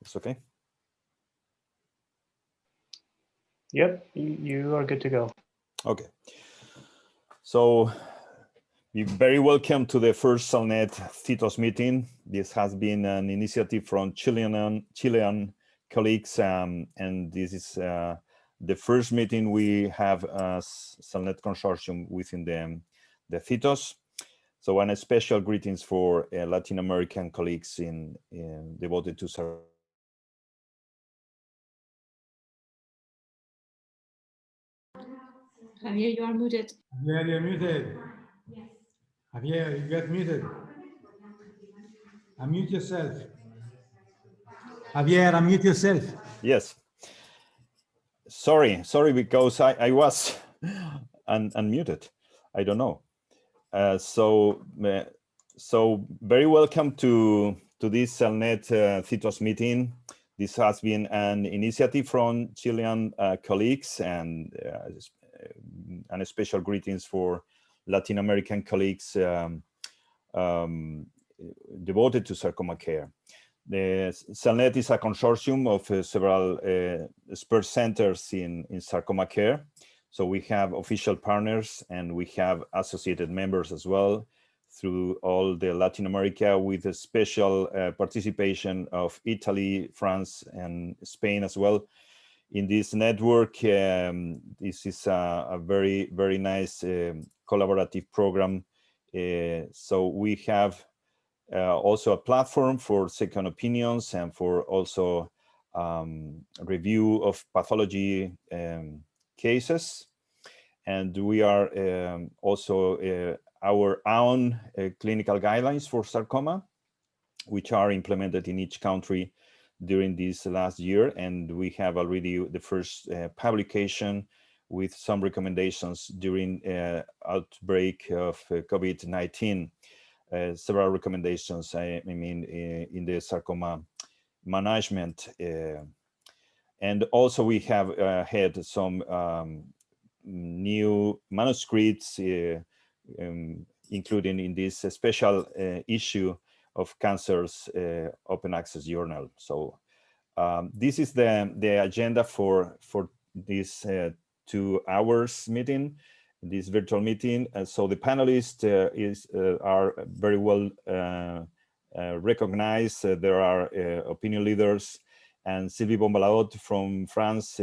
It's okay? Yep, you are good to go. Okay. So you're very welcome to the first SELNET CTOS meeting. This has been an initiative from Chilean colleagues, and this is the first meeting we have as SELNET consortium within the CTOS. So, and a special greetings for Latin American colleagues in devoted to sarcoma. Javier, you are muted. Javier, you're muted. Javier, you get muted. Unmute yourself. Javier, unmute yourself. Yes. Sorry, because I was unmuted. I don't know. So very welcome to this SELNET CTOS meeting. This has been an initiative from Chilean colleagues, and special greetings for Latin American colleagues devoted to sarcoma care. The SELNET is a consortium of several expert centers in sarcoma care. So we have official partners and we have associated members as well through all the Latin America, with a special participation of Italy, France, and Spain as well. In this network, this is a very, very nice collaborative program. So we have also a platform for second opinions and for also review of pathology cases. And we are also our own clinical guidelines for sarcoma, which are implemented in each country during this last year. And we have already the first publication with some recommendations during outbreak of COVID-19. Several recommendations, I mean, in the sarcoma management. And also we have had some new manuscripts, including in this special issue of Cancer's Open Access Journal. So this is the agenda for this 2 hours meeting, this virtual meeting. So the panelists are very well recognized. There are opinion leaders, and Sylvie Bombaladot from France,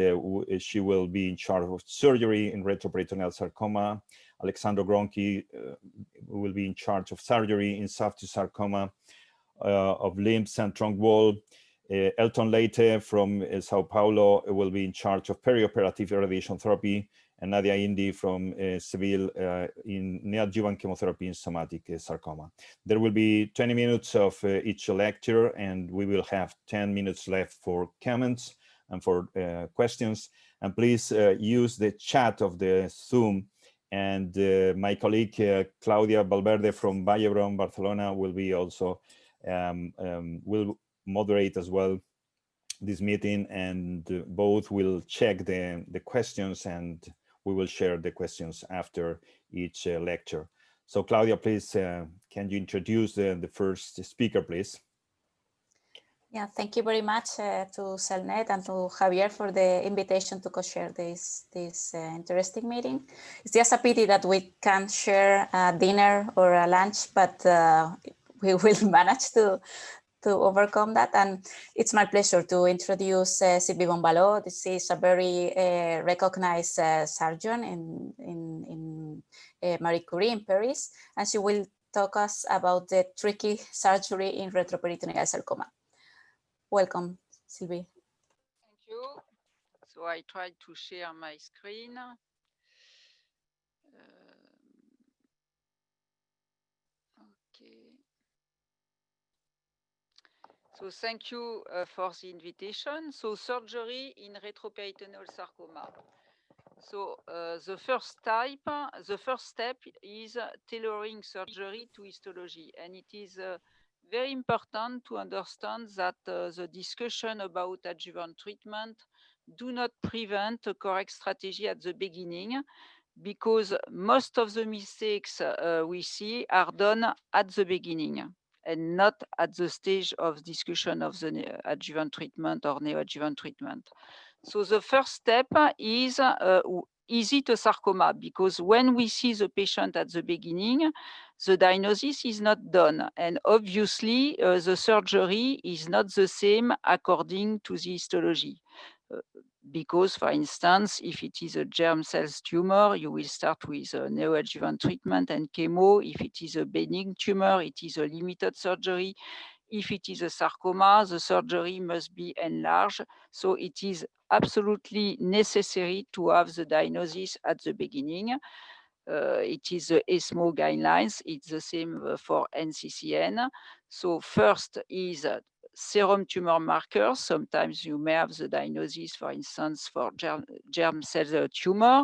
she will be in charge of surgery in retroperitoneal sarcoma. Alexandro Gronchi will be in charge of surgery in soft tissue sarcoma of limbs and trunk wall. Elton Leite from Sao Paulo will be in charge of perioperative radiation therapy, and Nadia Indy from Seville in neoadjuvant chemotherapy in somatic sarcoma. There will be 20 minutes of each lecture, and we will have 10 minutes left for comments and for questions. And please use the chat of the Zoom. And my colleague Claudia Valverde from Vallebron, Barcelona, will be also will moderate as well this meeting, and both will check the questions, and we will share the questions after each lecture. So Claudia, please, can you introduce the first speaker, please? Yeah, thank you very much to SELNET and to Javier for the invitation to co-share this interesting meeting. It's just a pity that we can't share a dinner or a lunch, but we will manage to overcome that. And it's my pleasure to introduce Sylvie Bombaladot. This is a very recognized surgeon in Marie Curie in Paris, and she will talk us about the tricky surgery in retroperitoneal sarcoma. Welcome, Sylvie. Thank you. So I tried to share my screen. Okay. So thank you for the invitation. So surgery in retroperitoneal sarcoma. So the first step is tailoring surgery to histology, and it is very important to understand that the discussion about adjuvant treatment do not prevent a correct strategy at the beginning, because most of the mistakes we see are done at the beginning. and not at the stage of discussion of the adjuvant treatment or neoadjuvant treatment. So the first step is it a sarcoma? Because when we see the patient at the beginning, the diagnosis is not done. And obviously, the surgery is not the same according to the histology. Because, for instance, if it is a germ cells tumor, you will start with a neoadjuvant treatment and chemo. If it is a benign tumor, it is a limited surgery. If it is a sarcoma, the surgery must be enlarged. So it is absolutely necessary to have the diagnosis at the beginning. It is the ESMO guidelines. It's the same for NCCN. So first is serum tumor markers. Sometimes you may have the diagnosis, for instance, for germ cell tumor.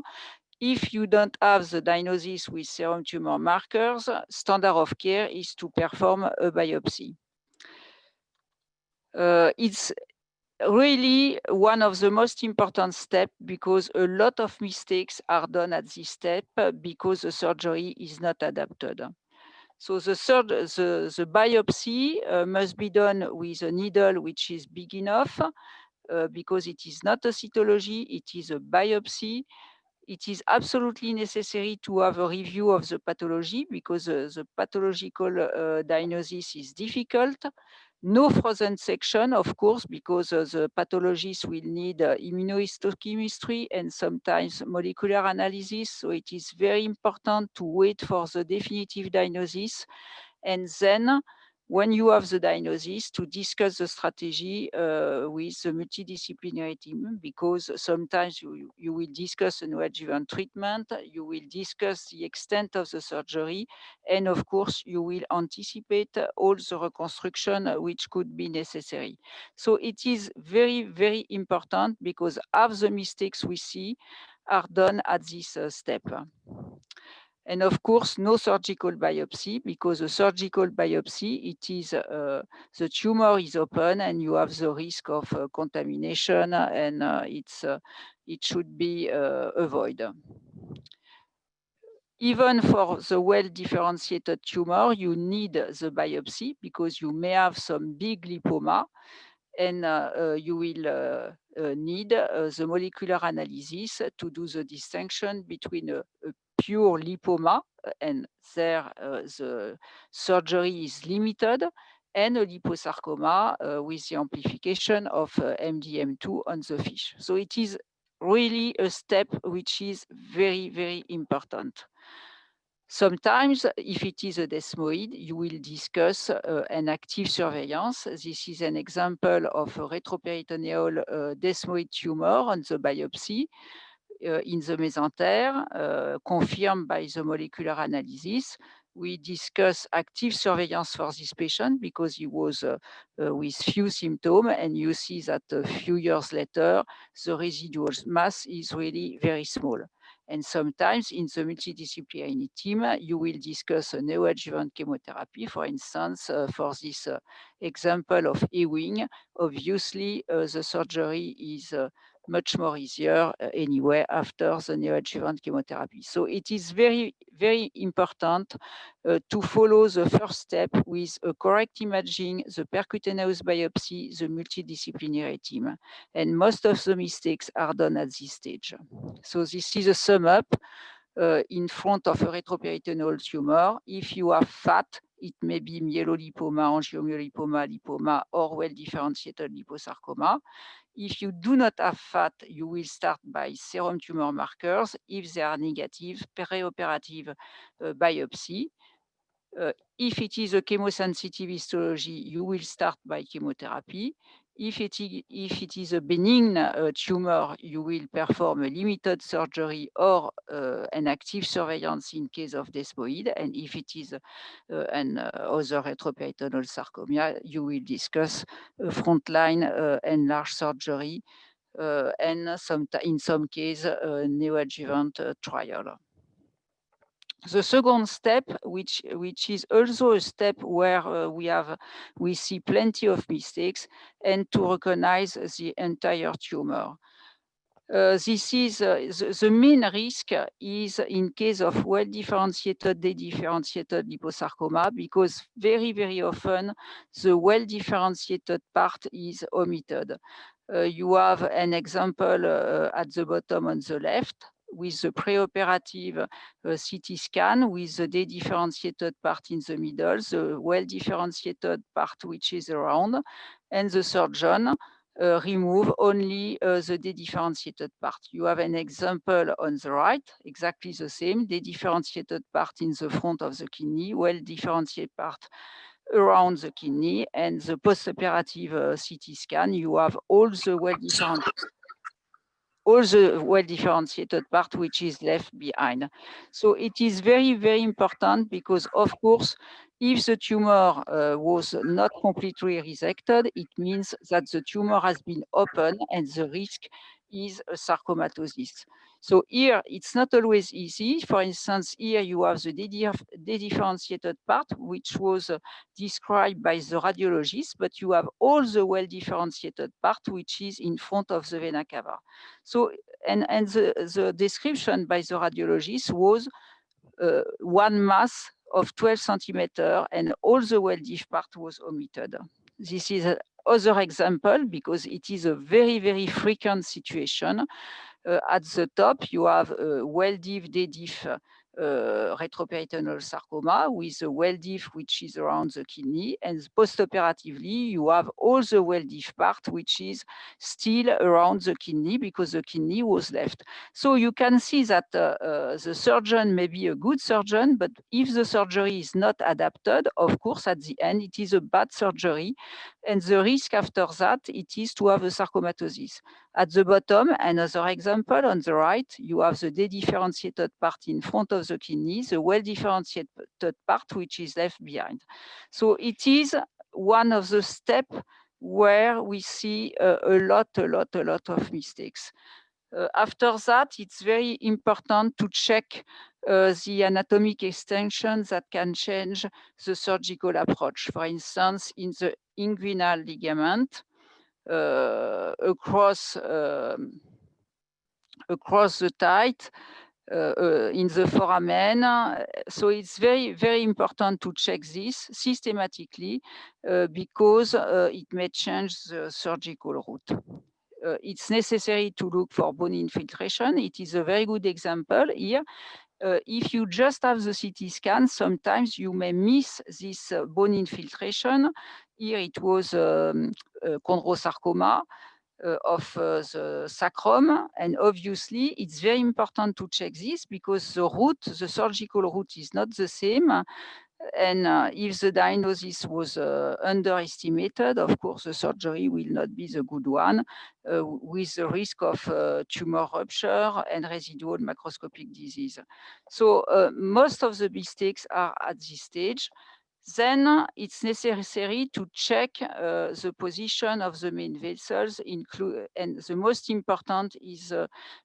If you don't have the diagnosis with serum tumor markers, standard of care is to perform a biopsy. It's really one of the most important steps because a lot of mistakes are done at this step because the surgery is not adapted. So the biopsy must be done with a needle which is big enough because it is not a cytology, it is a biopsy. It is absolutely necessary to have a review of the pathology because the pathological diagnosis is difficult. No frozen section, of course, because the pathologist will need immunohistochemistry and sometimes molecular analysis. So it is very important to wait for the definitive diagnosis. And then when you have the diagnosis, to discuss the strategy with the multidisciplinary team, because sometimes you will discuss a neoadjuvant treatment, you will discuss the extent of the surgery, and of course, you will anticipate all the reconstruction which could be necessary. So it is very, very important because half the mistakes we see are done at this step. And of course, no surgical biopsy, because a surgical biopsy, it is the tumor is open and you have the risk of contamination, and it should be avoided. Even for the well-differentiated tumor, you need the biopsy because you may have some big lipoma, and you will need the molecular analysis to do the distinction between a pure lipoma, and there the surgery is limited, and a liposarcoma with the amplification of MDM2 on the fish. So it is really a step which is very, very important. Sometimes, if it is a desmoid, you will discuss an active surveillance. This is an example of a retroperitoneal desmoid tumor on the biopsy in the mesentere, confirmed by the molecular analysis. We discuss active surveillance for this patient because he was with few symptoms, and you see that a few years later, the residual mass is really very small. And sometimes in the multidisciplinary team, you will discuss a neoadjuvant chemotherapy, for instance, for this example of Ewing. Obviously, the surgery is much more easier anyway after the neoadjuvant chemotherapy. So it is very, very important to follow the first step with a correct imaging, the percutaneous biopsy, the multidisciplinary team. And most of the mistakes are done at this stage. So this is a sum up in front of a retroperitoneal tumor. If you have fat, it may be myelolipoma, angiomyolipoma, lipoma, or well-differentiated liposarcoma. If you do not have fat, you will start by serum tumor markers. If they are negative, perioperative biopsy. If it is a chemosensitive histology, you will start by chemotherapy. If it is a benign tumor, you will perform a limited surgery or an active surveillance in case of desmoid. And if it is an other retroperitoneal sarcoma, you will discuss frontline enlarged surgery and in some case neoadjuvant trial. The second step, which is also a step where we see plenty of mistakes, and to recognize the entire tumor. This is the main risk is in case of well-differentiated, dedifferentiated liposarcoma, because very often the well-differentiated part is omitted. You have an example at the bottom on the left with the preoperative CT scan with the dedifferentiated part in the middle, the well-differentiated part which is around, and the surgeon remove only the dedifferentiated part. You have an example on the right, exactly the same, dedifferentiated part in the front of the kidney, well-differentiated part around the kidney, and the post-operative CT scan, you have all the well-differentiated part which is left behind. So it is very important because, of course, if the tumor was not completely resected, it means that the tumor has been open and the risk is a sarcomatosis. So here, it's not always easy. For instance, here you have the dedifferentiated part, which was described by the radiologist, but you have all the well-differentiated part, which is in front of the vena cava. So, and the description by the radiologist was one mass of 12 centimeters, and all the well-diff part was omitted. This is another example because it is a very frequent situation. At the top, you have well-diff, de-diff retroperitonal sarcoma with a well-diff which is around the kidney, and post-operatively, you have all the well-diff part which is still around the kidney because the kidney was left. So you can see that the surgeon may be a good surgeon, but if the surgery is not adapted, of course, at the end, it is a bad surgery, and the risk after that, it is to have a sarcomatosis. At the bottom, another example on the right, you have the dedifferentiated part in front of the kidney, the well-differentiated part which is left behind. So it is one of the steps where we see a lot of mistakes. After that, it's very important to check the anatomic extensions that can change the surgical approach. For instance, in the inguinal ligament, across the thigh, in the foramen. So it's very important to check this systematically because it may change the surgical route. It's necessary to look for bone infiltration. It is a very good example here. If you just have the CT scan, sometimes you may miss this bone infiltration. Here it was chondrosarcoma of the sacrum, and obviously it's very important to check this because the surgical route is not the same. And if the diagnosis was underestimated, of course, the surgery will not be the good one, with the risk of tumor rupture and residual macroscopic disease. So most of the mistakes are at this stage. Then it's necessary to check the position of the main vessels, and the most important is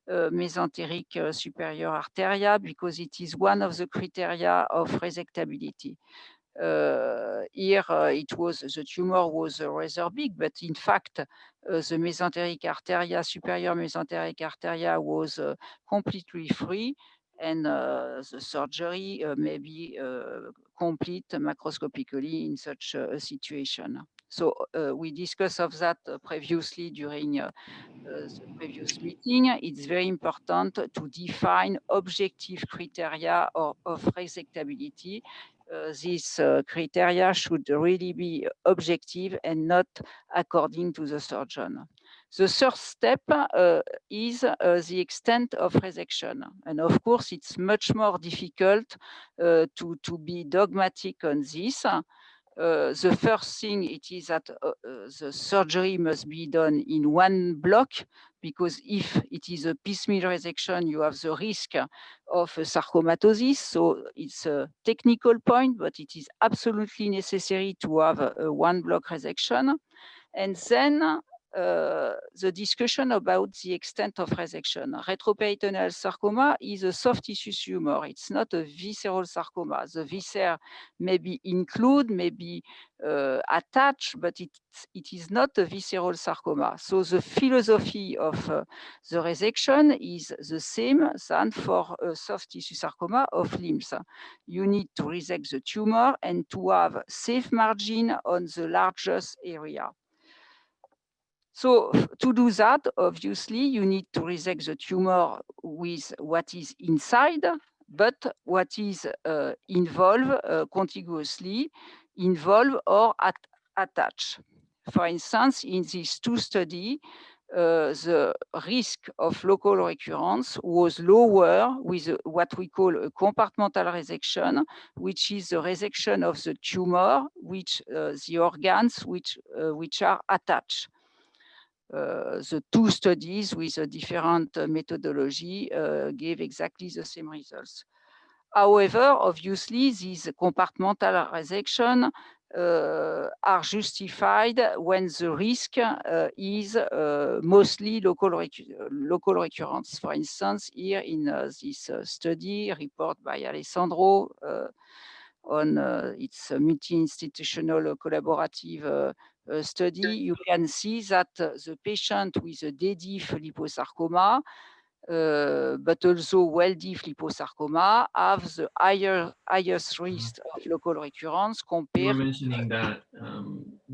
mesenteric superior arteria, because it is one of the criteria of resectability. Here, the tumor was rather big, but in fact, the mesenteric arteria, superior mesenteric arteria was completely free, and the surgery may be complete macroscopically in such a situation. So we discussed of that previously during the previous meeting. It's very important to define objective criteria of resectability. These criteria should really be objective and not according to the surgeon. The third step is the extent of resection. And of course, it's much more difficult to be dogmatic on this. The first thing it is that the surgery must be done in one block, because if it is a piecemeal resection, you have the risk of sarcomatosis. So it's a technical point, but it is absolutely necessary to have a one block resection. And then the discussion about the extent of resection. Retroperitoneal sarcoma is a soft tissue tumor. It's not a visceral sarcoma. The viscera may be included, may be attached, but it is not a visceral sarcoma. So the philosophy of the resection is the same than for a soft tissue sarcoma of limbs. You need to resect the tumor and to have safe margin on the largest area. So to do that, obviously, you need to resect the tumor with what is inside, but what is involved contiguously, involved or attached. For instance, in these two studies, the risk of local recurrence was lower with what we call a compartmental resection, which is the resection of the tumor, which the organs which are attached. The two studies with a different methodology gave exactly the same results. However, obviously, these compartmental resection are justified when the risk is mostly local recurrence. For instance, here in this study report by Alessandro on its multi-institutional collaborative study, you can see that the patient with a D-diff liposarcoma, but also well-diff liposarcoma, have the highest risk of local recurrence You were compared. mentioning that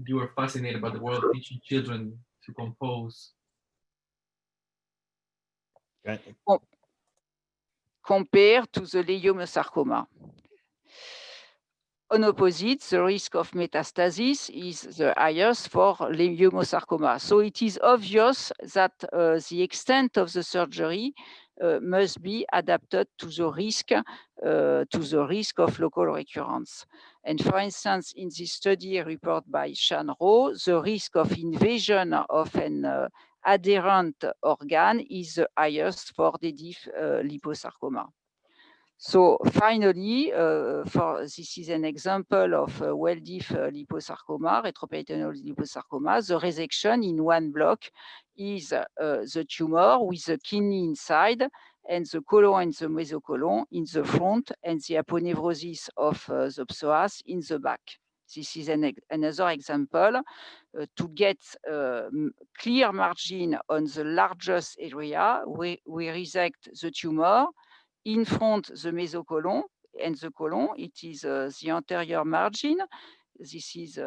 you were fascinated by the world of teaching children to compose. Compared to the leiomyosarcoma. On opposite, the risk of metastasis is the highest for leiomyosarcoma. So it is obvious that the extent of the surgery must be adapted to the risk of local recurrence. And for instance, in this study report by Shan-Ro, the risk of invasion of an adherent organ is the highest for the D-diff liposarcoma. So finally, this is an example of well-diff liposarcoma, retroperitoneal liposarcoma. The resection in one block is the tumor with the kidney inside and the colon and the mesocolon in the front and the aponeurosis of the psoas in the back. This is another example to get clear margin on the largest area. We resect the tumor. In front, the mesocolon and the colon, it is the anterior margin. This is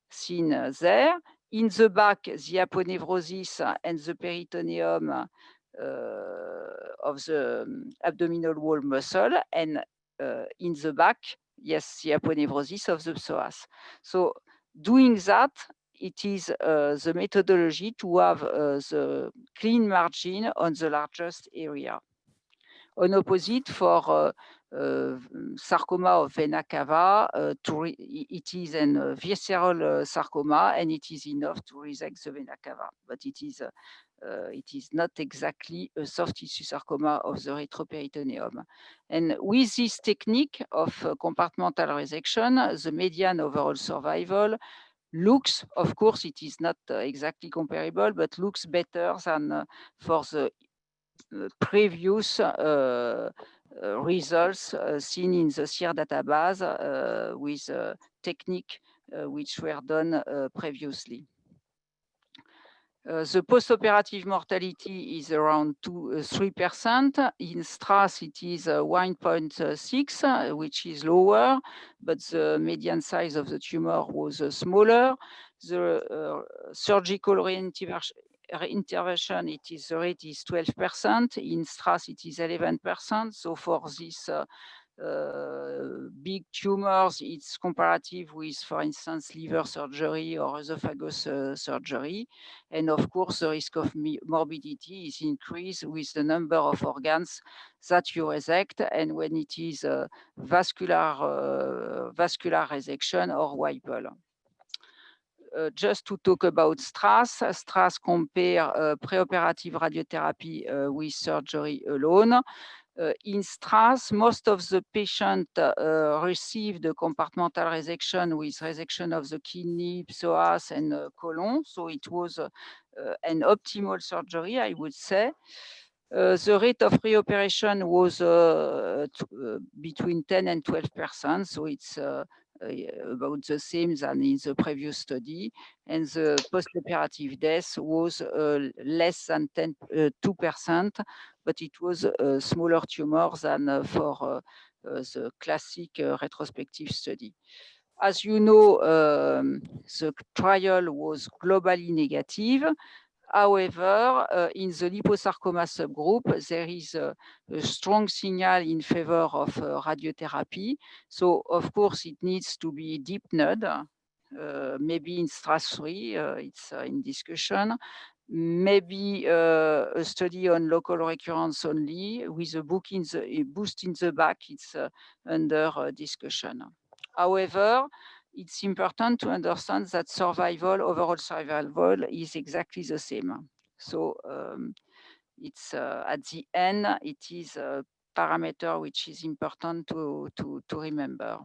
seen there. In the back, the aponeurosis and the peritoneum of the abdominal wall muscle, and in the back, yes, the aponeurosis of the psoas. So doing that, it is the methodology to have the clean margin on the largest area. On opposite, for sarcoma of vena cava, it is a visceral sarcoma, and it is enough to resect the vena cava, but it is not exactly a soft tissue sarcoma of the retroperitoneum. And with this technique of compartmental resection, the median overall survival looks, of course, it is not exactly comparable, but looks better than for the previous results seen in the SEER database with technique which were done previously. The post-operative mortality is around 3%. In STRAS, it is 1.6, which is lower, but the median size of the tumor was smaller. The surgical intervention, the rate is 12%. In STRAS, it is 11%. So for this big tumors, it's comparative with, for instance, liver surgery or esophagus surgery. And of course, the risk of morbidity is increased with the number of organs that you resect, and when it is vascular resection or Whipple. Just to talk about STRAS, STRAS compare preoperative radiotherapy with surgery alone. In STRAS, most of the patients received a compartmental resection with resection of the kidney, psoas, and colon. So it was an optimal surgery, I would say. The rate of reoperation was between 10 and 12%. So it's about the same than in the previous study. And the post-operative death was less than 2%, but it was a smaller tumor than for the classic retrospective study. As you know, the trial was globally negative. However, in the liposarcoma subgroup, there is a strong signal in favor of radiotherapy. So, of course, it needs to be deep node, maybe in STRAS 3, it's in discussion. Maybe a study on local recurrence only with a boost in the back, it's under discussion. However, it's important to understand that overall survival is exactly the same. So it's at the end, it is a parameter which is important to remember.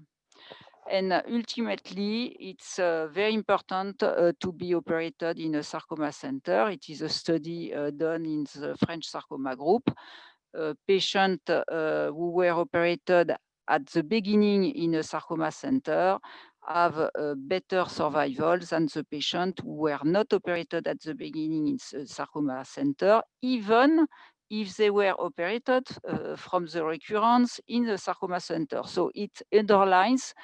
And ultimately, it's very important to be operated in a sarcoma center. It is a study done in the French sarcoma group. Patients who were operated at the beginning in a sarcoma center have better survival than the patients who were not operated at the beginning in the sarcoma center, even if they were operated from the recurrence in the sarcoma center. So it underlines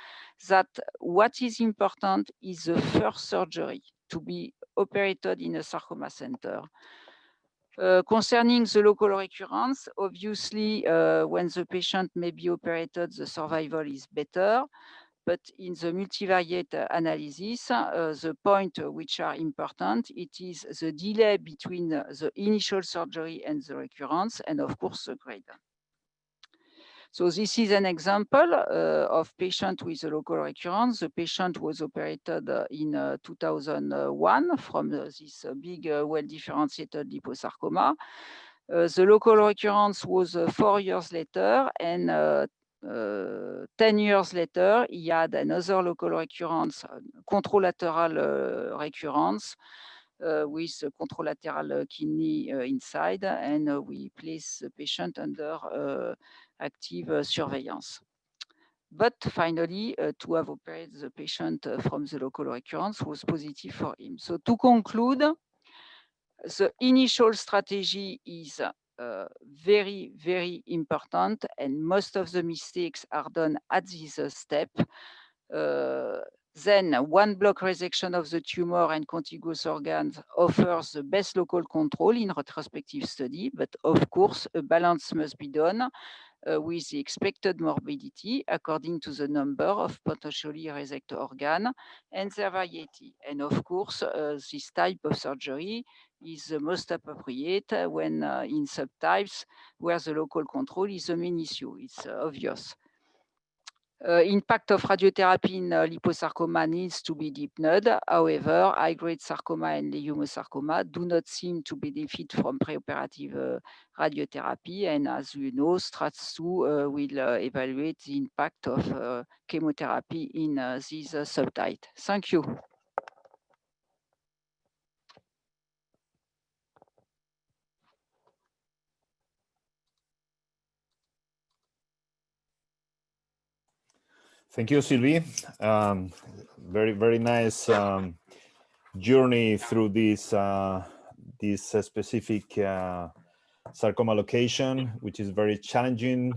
that what is important is the first surgery to be operated in a sarcoma center. Concerning the local recurrence, obviously, when the patient may be operated, the survival is better. But in the multivariate analysis, the point which are important, it is the delay between the initial surgery and the recurrence, and of course, the grade. So this is an example of patient with a local recurrence. The patient was operated in 2001 from this big, well-differentiated liposarcoma. The local recurrence was 4 years later, and 10 years later, he had another local recurrence, contralateral recurrence, with contralateral kidney inside, and we place the patient under active surveillance. But finally, to have operated the patient from the local recurrence was positive for him. So to conclude, the initial strategy is very, very important, and most of the mistakes are done at this step. Then one block resection of the tumor and contiguous organs offers the best local control in retrospective study, but of course, a balance must be done with the expected morbidity according to the number of potentially resected organs and their variety. And of course, this type of surgery is the most appropriate when in subtypes where the local control is the main issue. It's obvious. Impact of radiotherapy in liposarcoma needs to be deep node. However, high-grade sarcoma and leiomyosarcoma do not seem to benefit from preoperative radiotherapy. And as you know, STRAS 2 will evaluate the impact of chemotherapy in this subtype. Thank you. Thank you, Sylvie. Very, very nice journey through this specific sarcoma location, which is very challenging.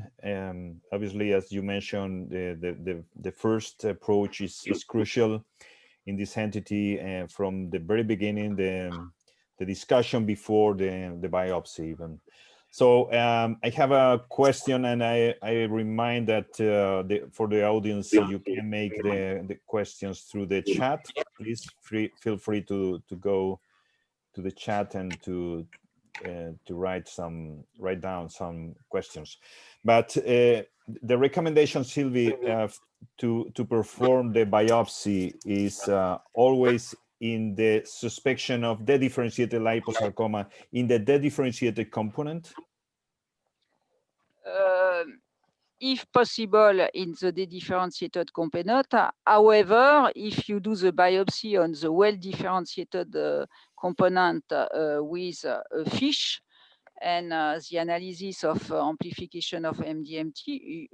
Obviously, as you mentioned, the first approach is crucial in this entity, and from the very beginning, the discussion before the biopsy even. So I have a question, and I remind that for the audience, you can make the questions through the chat. Please feel free to go to the chat and to write down some questions. But the recommendation, Sylvie, to perform the biopsy is always in the suspicion of dedifferentiated liposarcoma in the dedifferentiated component? if possible, in the dedifferentiated component. However, if you do the biopsy on the well-differentiated component with a fish, and the analysis of amplification of MDM2,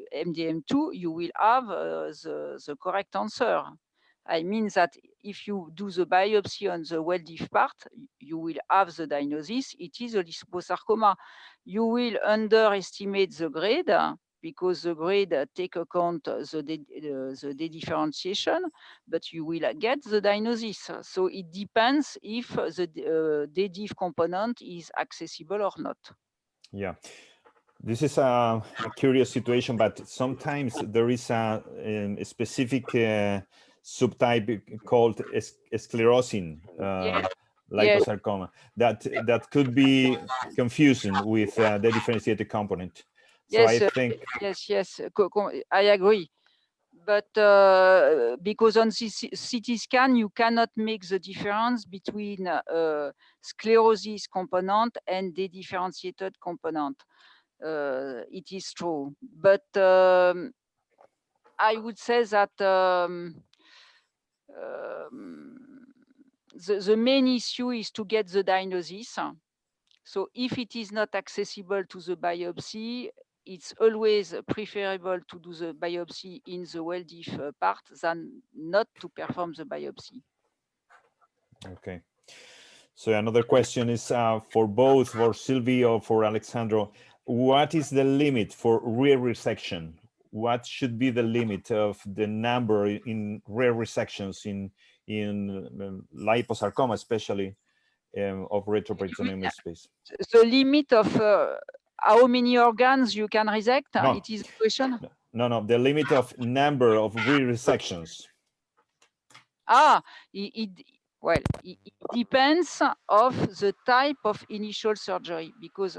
you will have the correct answer. I mean that if you do the biopsy on the well-diff part, you will have the diagnosis. It is a liposarcoma. You will underestimate the grade because the grade take account the dedifferentiation, but you will get the diagnosis. So it depends if the dediff component is accessible or not. Yeah, this is a curious situation, but sometimes there is a specific subtype called sclerosing liposarcoma that could be confusing with the differentiated component. So yes, I think yes, I agree. But because on CT scan, you cannot make the difference between sclerosis component and the differentiated component. It is true. But I would say that the main issue is to get the diagnosis. So if it is not accessible to the biopsy, it's always preferable to do the biopsy in the well-diff part than not to perform the biopsy. Okay. So another question is for both, for Sylvie or for Alexandro. What is the limit for rear resection? What should be the limit of the number in rare resections in liposarcoma, especially of retroperitoneal space? The limit of how many organs you can resect? No. It is a question? No, the limit of number of rear resections. It depends of the type of initial surgery, because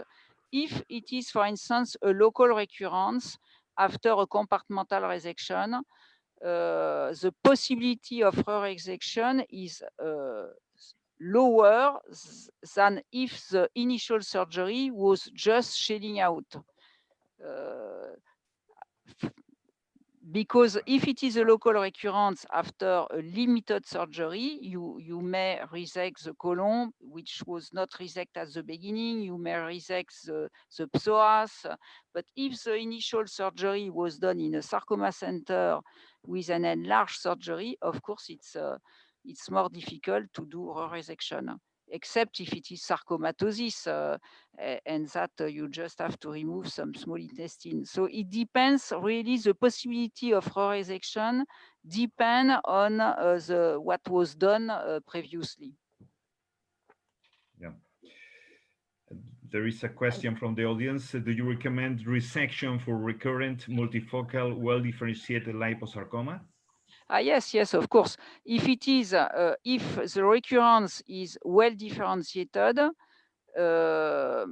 if it is, for instance, a local recurrence after a compartmental resection, the possibility of resection is lower than if the initial surgery was just shelling out. Because if it is a local recurrence after a limited surgery, you may resect the colon, which was not resected at the beginning. You may resect the psoas. But if the initial surgery was done in a sarcoma center with an enlarged surgery, of course, it's more difficult to do a resection, except if it is sarcomatosis, and that you just have to remove some small intestine. So it depends, really, the possibility of resection depend on what was done previously. Yeah. There is a question from the audience. Do you recommend resection for recurrent, multifocal, well-differentiated liposarcoma? Yes, of course. If it is, if the recurrence is well-differentiated, the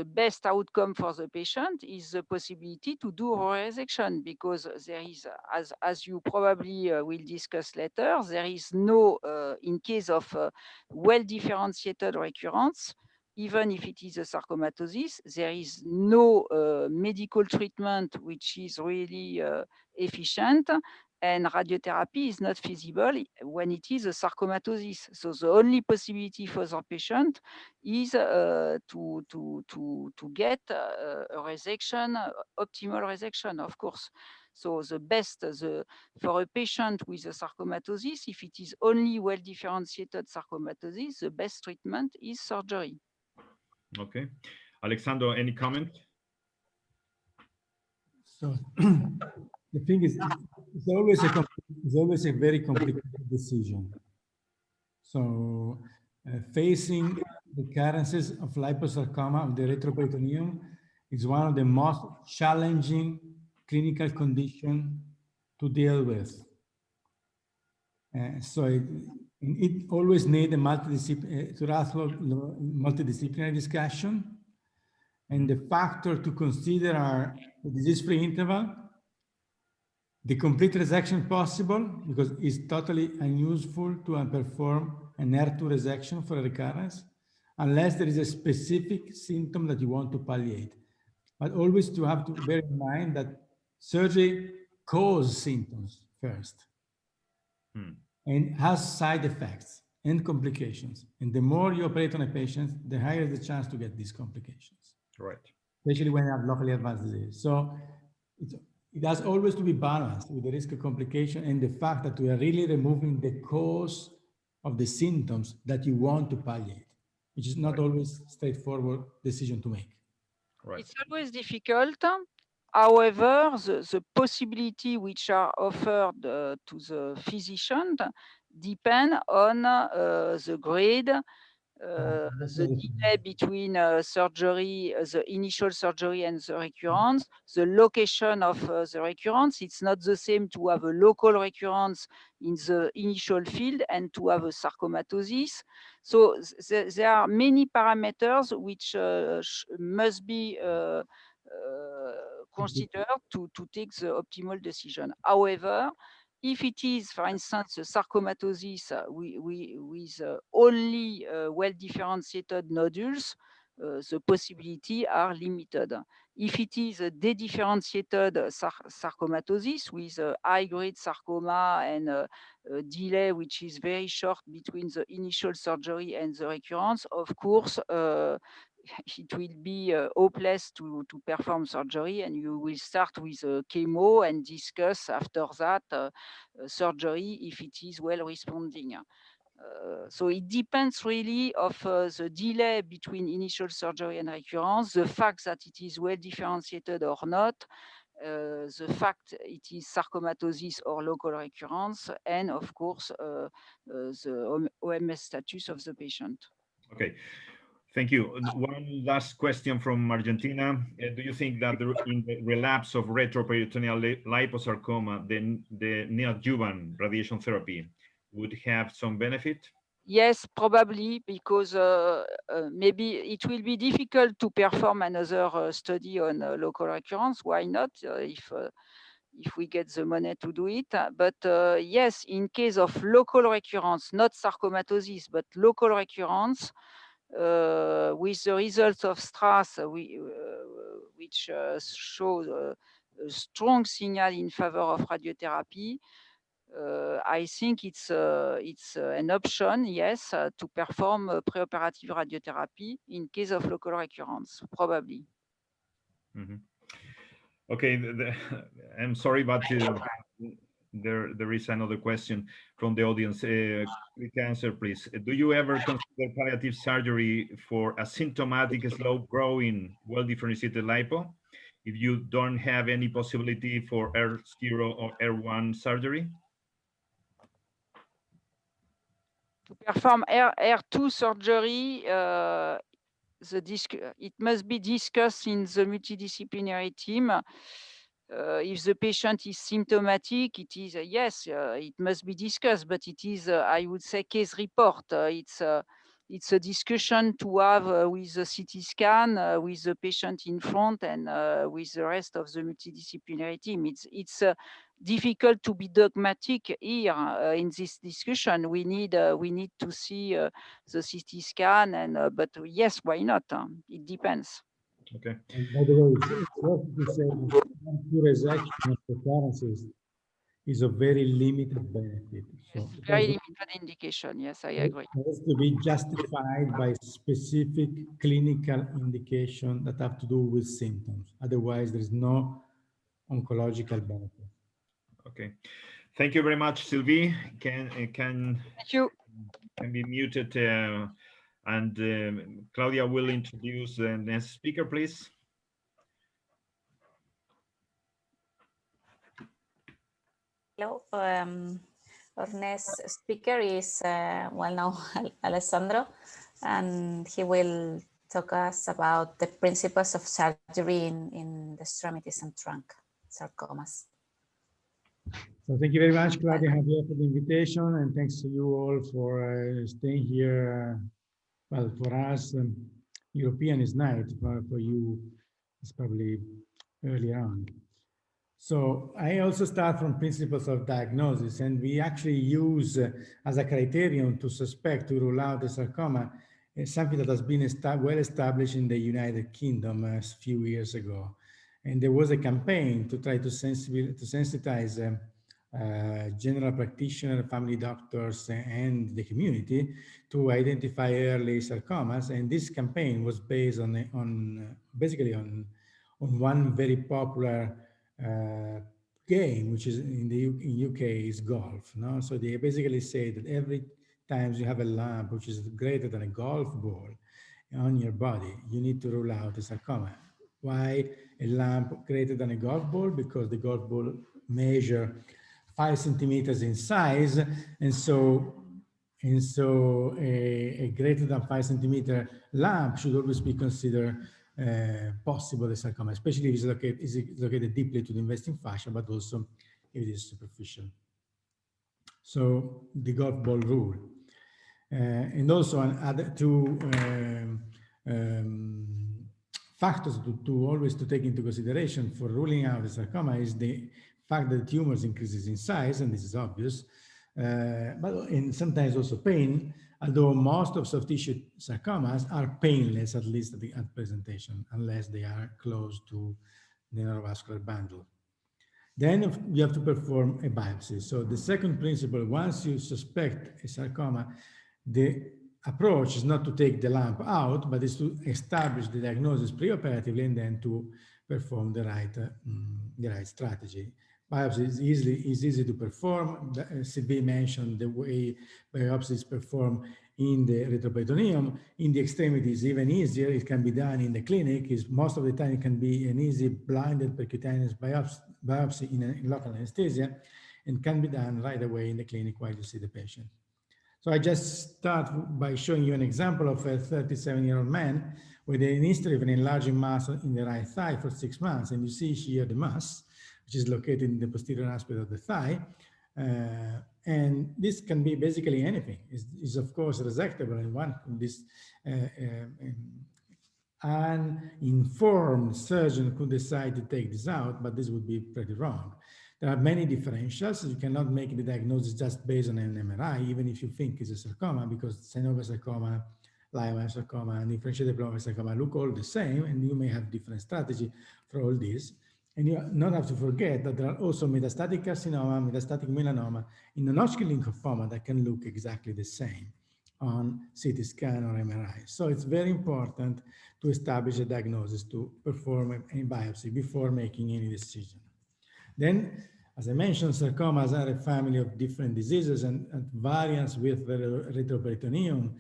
best outcome for the patient is the possibility to do resection, because there is, as you probably will discuss later, there is no, in case of well-differentiated recurrence, even if it is a sarcomatosis, there is no medical treatment which is really efficient, and radiotherapy is not feasible when it is a sarcomatosis. So the only possibility for the patient is to get a resection, optimal resection, of course. So the best for a patient with a sarcomatosis, if it is only well-differentiated sarcomatosis, the best treatment is surgery. Okay. Alexandro, any comment? So the thing is, it's always a very complicated decision. So facing the recurrences of liposarcoma of the retroperitoneum is one of the most challenging clinical conditions to deal with. So it always needs a multidisciplinary discussion. And the factor to consider are the disease-free interval, the complete resection possible, because it's totally unuseful to perform an HER2 resection for a recurrence, unless there is a specific symptom that you want to palliate. but always to have to bear in mind that surgery causes symptoms first and has side effects and complications. And the more you operate on a patient, the higher the chance to get these complications. Right. Especially when you have locally advanced disease. So it has always to be balanced with the risk of complication and the fact that we are really removing the cause of the symptoms that you want to palliate, which is not always straightforward decision to make. Right. It's always difficult. However, the possibility which are offered to the physician depend on the grade, the delay between surgery, the initial surgery and the recurrence, the location of the recurrence. It's not the same to have a local recurrence in the initial field and to have a sarcomatosis. So there are many parameters which must be considered to take the optimal decision. However, if it is, for instance, a sarcomatosis with only well-differentiated nodules, the possibilities are limited. If it is a dedifferentiated sarcomatosis with a high-grade sarcoma and a delay which is very short between the initial surgery and the recurrence, of course, it will be hopeless to perform surgery, and you will start with chemo and discuss after that surgery if it is well responding. So it depends really of the delay between initial surgery and recurrence, the fact that it is well differentiated or not, the fact it is sarcomatosis or local recurrence, and of course the OMS status of the patient. Okay. Thank you. One last question from Argentina. Do you think that in the relapse of retroperitoneal liposarcoma, the neoadjuvant radiation therapy would have some benefit? Yes, probably, because maybe it will be difficult to perform another study on local recurrence. Why not? If we get the money to do it. But yes, in case of local recurrence, not sarcomatosis, but local recurrence, with the results of STRAS, which show a strong signal in favor of radiotherapy, I think it's an option, yes, to perform preoperative radiotherapy in case of local recurrence, probably. Mm-hmm. Okay, I'm sorry, but there is another question from the audience. Quick answer, please. Do you ever consider palliative surgery for asymptomatic, slow-growing, well-differentiated lipo if you don't have any possibility for R0 or R1 surgery? To perform R2 surgery, it must be discussed in the multidisciplinary team. If the patient is symptomatic, it is yes, it must be discussed, but it is, I would say, case report. It's a discussion to have with the CT scan, with the patient in front, and with the rest of the multidisciplinary team. It's difficult to be dogmatic here in this discussion. We need to see the CT scan, and but yes, why not? It depends. Okay. And by the way, it's worth to say that resection of recurrences is a very limited benefit. So Very limited indication. Yes, I agree. It has to be justified by specific clinical indication that have to do with symptoms. Otherwise, there is no oncological benefit. Okay. Thank you very much, Sylvie. Thank you. Can be muted, and Claudia will introduce the next speaker, please. Hello. Our next speaker is well-known Alessandro, and he will talk us about the principles of surgery in the extremities and trunk sarcomas. So thank you very much, Claudia, Javier, for the invitation, and thanks to you all for staying here. Well, for us, European is night, but for you, it's probably early on. So I also start from principles of diagnosis, and we actually use as a criterion to suspect, to rule out the sarcoma, something that has been well established in the United Kingdom a few years ago. And there was a campaign to try to sensitize general practitioners, family doctors, and the community to identify early sarcomas. And this campaign was based basically on one very popular game, which is in UK is golf. No? So they basically say that every time you have a lump which is greater than a golf ball on your body, you need to rule out a sarcoma. Why a lump greater than a golf ball? Because the golf ball measure 5 centimeters in size, and so a greater than 5 centimeter lump should always be considered possible a sarcoma, especially if it's located deeply to the investing fascia, but also if it is superficial. So the golf ball rule. And also other two factors to always to take into consideration for ruling out the sarcoma is the fact that the tumors increases in size, and this is obvious, and sometimes also pain, although most of soft tissue sarcomas are painless, at least at presentation, unless they are close to the neurovascular bundle. Then you have to perform a biopsy. So the second principle, once you suspect a sarcoma, the approach is not to take the lump out, but is to establish the diagnosis preoperatively and then to perform the right strategy. Biopsy is easy to perform. CB mentioned the way biopsy is performed in the retroperitoneum. In the extremities, even easier. It can be done in the clinic. Most of the time, it can be an easy blinded percutaneous biopsy in local anesthesia, and can be done right away in the clinic while you see the patient. So I just start by showing you an example of a 37-year-old man with a history of an enlarging mass in the right thigh for 6 months. And you see here the mass, which is located in the posterior aspect of the thigh. And this can be basically anything. It's of course resectable, and this uninformed surgeon could decide to take this out, but this would be pretty wrong. There are many differentials. You cannot make the diagnosis just based on an MRI, even if you think it's a sarcoma, because synovial sarcoma, liposarcoma, and differentiated sarcoma look all the same, and you may have different strategy for all these. And you not have to forget that there are also metastatic carcinoma, metastatic melanoma, and non-Hodgkin lymphoma that can look exactly the same on CT scan or MRI. So it's very important to establish a diagnosis, to perform a biopsy before making any decision. Then, as I mentioned, sarcomas are a family of different diseases and variants with the retroperitoneum.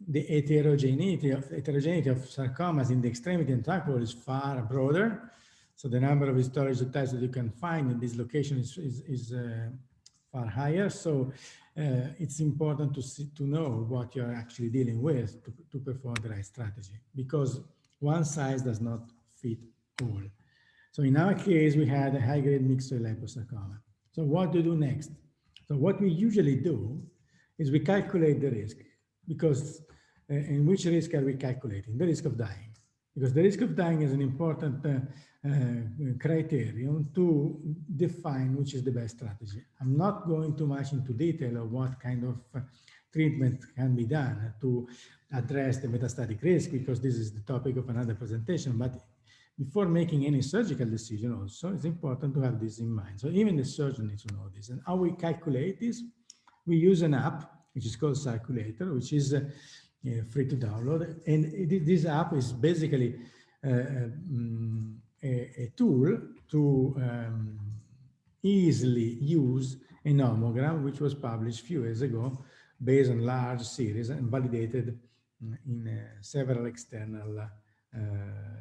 The heterogeneity of sarcomas in the extremity and trach wall is far broader. So the number of histology types that you can find in this location is far higher. So it's important to know what you're actually dealing with to perform the right strategy, because one size does not fit all. So in our case, we had a high-grade mixed liposarcoma. So what to do next? So what we usually do is we calculate the risk, because in which risk are we calculating? The risk of dying, because the risk of dying is an important criterion to define which is the best strategy. I'm not going too much into detail of what kind of treatment can be done to address the metastatic risk, because this is the topic of another presentation, but before making any surgical decision also, it's important to have this in mind. So even the surgeon needs to know this. And how we calculate this, we use an app, which is called Circulator, which is free to download. And this app is basically a tool to easily use a nomogram, which was published a few years ago, based on large series and validated in several external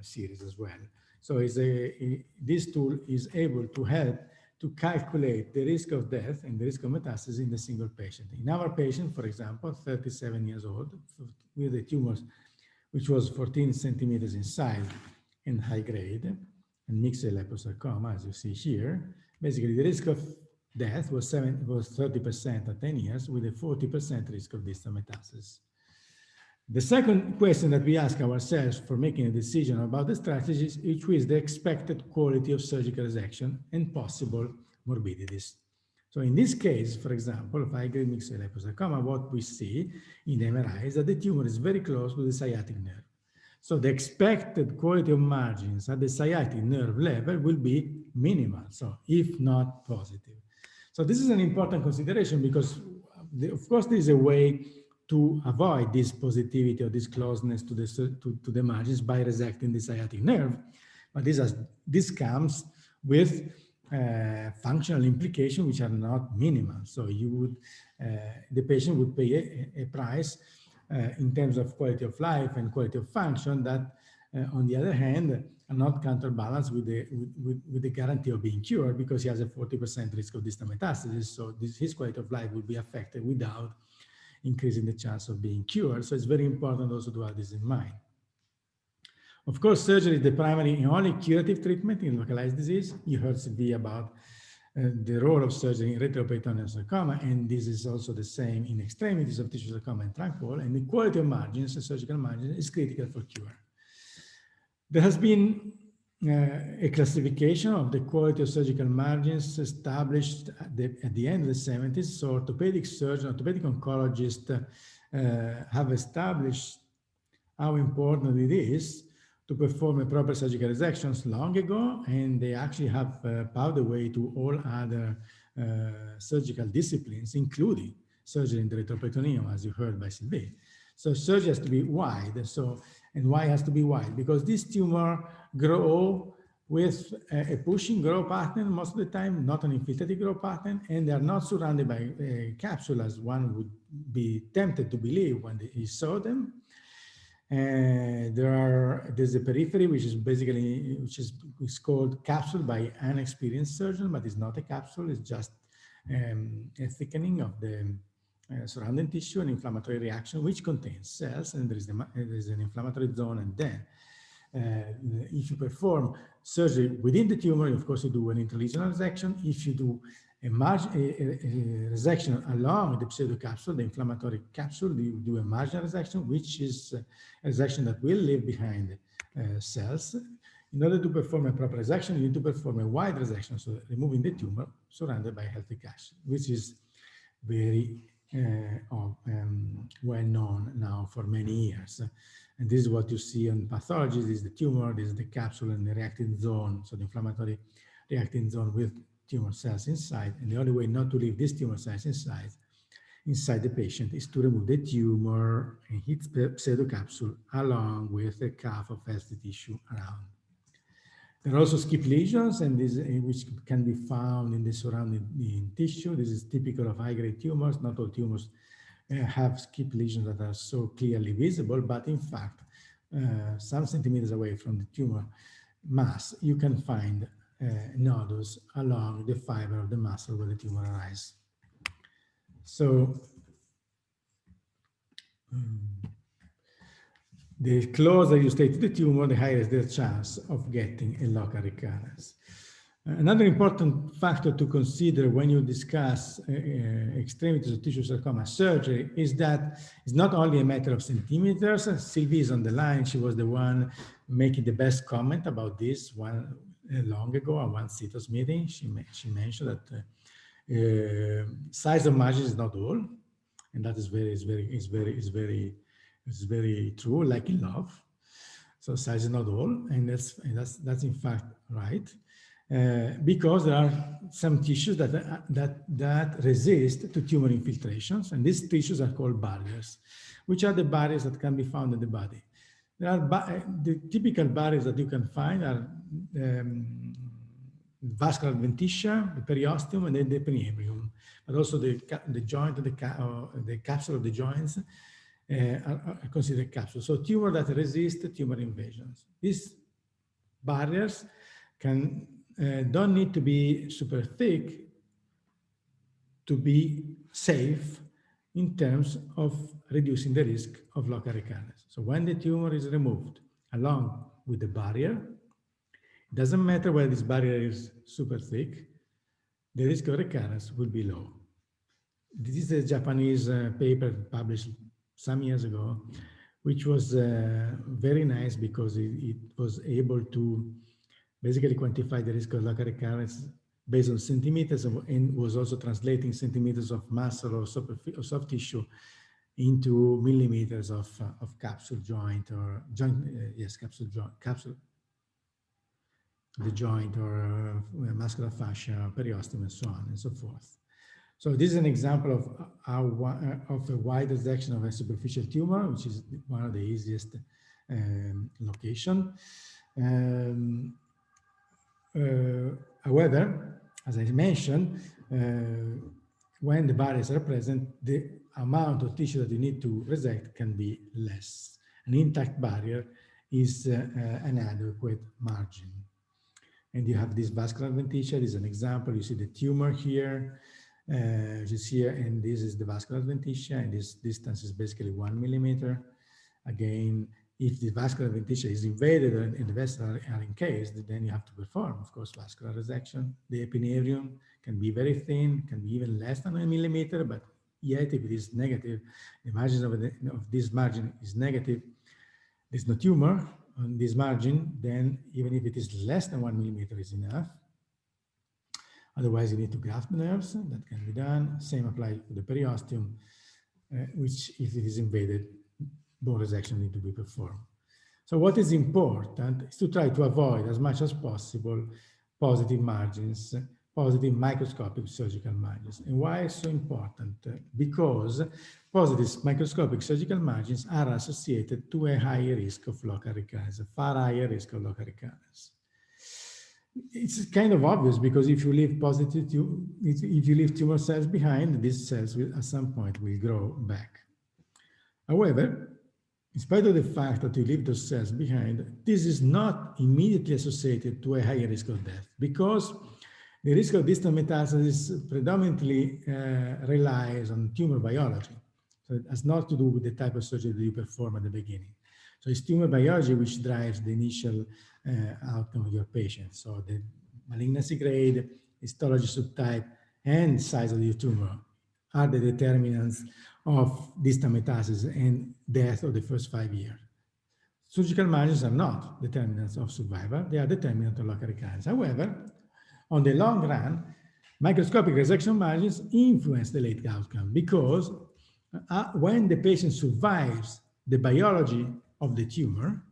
series as well. So this tool is able to help to calculate the risk of death and the risk of metastasis in a single patient. In our patient, for example, 37 years old, with a tumor which was 14 centimeters in size and high grade, and mixed liposarcoma, as you see here, basically the risk of death was 30% at 10 years, with a 40% risk of distal metastasis. The second question that we ask ourselves for making a decision about the strategies, which is the expected quality of surgical resection and possible morbidities. So in this case, for example, of high-grade mixed liposarcoma, what we see in MRI is that the tumor is very close to the sciatic nerve. So the expected quality of margins at the sciatic nerve level will be minimal, so if not positive. So this is an important consideration because, of course, there is a way to avoid this positivity or this closeness to the margins by resecting the sciatic nerve, but this comes with functional implications which are not minimal. So you would, the patient would pay a price in terms of quality of life and quality of function that, on the other hand, are not counterbalanced with the guarantee of being cured, because he has a 40% risk of distal metastasis. So his quality of life will be affected without increasing the chance of being cured. So it's very important also to have this in mind. Of course, surgery is the primary and only curative treatment in localized disease. You heard Sylvia about the role of surgery in retroperitoneal sarcoma, and this is also the same in extremities of tissue sarcoma and trunk wall, and the quality of margins, the surgical margin, is critical for cure. There has been a classification of the quality of surgical margins established at the end of the 70s. So orthopedic surgeons, orthopedic oncologists have established how important it is to perform a proper surgical resections long ago, and they actually have paved the way to all other surgical disciplines, including surgery in the retroperitoneum, as you heard by Sylvie. So surgery has to be wide. And why has to be wide? Because this tumor grow with a pushing growth pattern most of the time, not an infiltrative growth pattern, and they are not surrounded by a capsule as one would be tempted to believe when he saw them. There's a periphery, which is called capsule by an experienced surgeon, but it's not a capsule. It's just a thickening of the surrounding tissue, an inflammatory reaction, which contains cells, and there is an inflammatory zone. And then if you perform surgery within the tumor, of course, you do an intralesional resection. If you do a resection along the pseudocapsule, the inflammatory capsule, you do a marginal resection, which is a resection that will leave behind cells. In order to perform a proper resection, you need to perform a wide resection, so removing the tumor surrounded by healthy capsule, which is very well known now for many years. And this is what you see on pathology. This is the tumor, this is the capsule and the reacting zone, so the inflammatory reacting zone with tumor cells inside. And the only way not to leave these tumor cells inside the patient is to remove the tumor and hit the pseudocapsule along with a cuff of healthy tissue around. There are also skip lesions, and this, which can be found in the surrounding tissue. This is typical of high-grade tumors. Not all tumors have skip lesions that are so clearly visible, but in fact, some centimeters away from the tumor mass, you can find nodules along the fiber of the muscle where the tumor arises. So the closer you stay to the tumor, the higher is the chance of getting a local recurrence. Another important factor to consider when you discuss extremities of tissue sarcoma surgery is that it's not only a matter of centimeters. Sylvie is on the line. She was the one making the best comment about this long ago at one CTOS meeting. She mentioned that size of margin is not all, and that is very true, like in love. So size is not all, and that's in fact right, because there are some tissues that resist to tumor infiltrations, and these tissues are called barriers, which are the barriers that can be found in the body. There are the typical barriers that you can find are vascular adventitia, the periosteum, and then the perineum, but also the joint, the capsule of the joints are considered capsules. So tumor that resist tumor invasions. These barriers don't need to be super thick to be safe in terms of reducing the risk of local recurrence. So when the tumor is removed along with the barrier, it doesn't matter whether this barrier is super thick, the risk of recurrence will be low. This is a Japanese paper published some years ago, which was very nice because it was able to basically quantify the risk of local recurrence based on centimeters and was also translating centimeters of muscle or soft tissue into millimeters of capsule joint or joint, yes, capsule, the joint or muscular fascia, periosteum, and so on and so forth. So this is an example of a wide resection of a superficial tumor, which is one of the easiest location. However, as I mentioned, when the barriers are present, the amount of tissue that you need to resect can be less. An intact barrier is an adequate margin. And you have this vascular adventitia. This is an example. You see the tumor here, just here, and this is the vascular adventitia, and this distance is basically 1 millimeter. Again, if the vascular adventitia is invaded and the vessels are encased, then you have to perform, of course, vascular resection. The epineurium can be very thin, can be even less than 1 millimeter, but yet if it is negative, the margin of this margin is negative, there's no tumor on this margin, then even if it is less than 1 millimeter is enough. Otherwise, you need to graft the nerves. That can be done. Same applies to the periosteum, which if it is invaded, bone resection need to be performed. So what is important is to try to avoid as much as possible positive margins, positive microscopic surgical margins. And why is so important? Because positive microscopic surgical margins are associated to a higher risk of local recurrence, a far higher risk of local recurrence. It's kind of obvious because if you leave if you leave tumor cells behind, these cells will at some point will grow back. However, in spite of the fact that you leave those cells behind, this is not immediately associated to a higher risk of death because the risk of distant metastasis predominantly relies on tumor biology. So it has not to do with the type of surgery that you perform at the beginning. So it's tumor biology which drives the initial outcome of your patient. So the malignancy grade, histology subtype, and size of your tumor are the determinants of distant metastasis and death of the first 5 years. Surgical margins are not determinants of survival. They are determinants of local recurrence. However, on the long run, microscopic resection margins influence the late outcome because when the patient survives the biology of the tumor,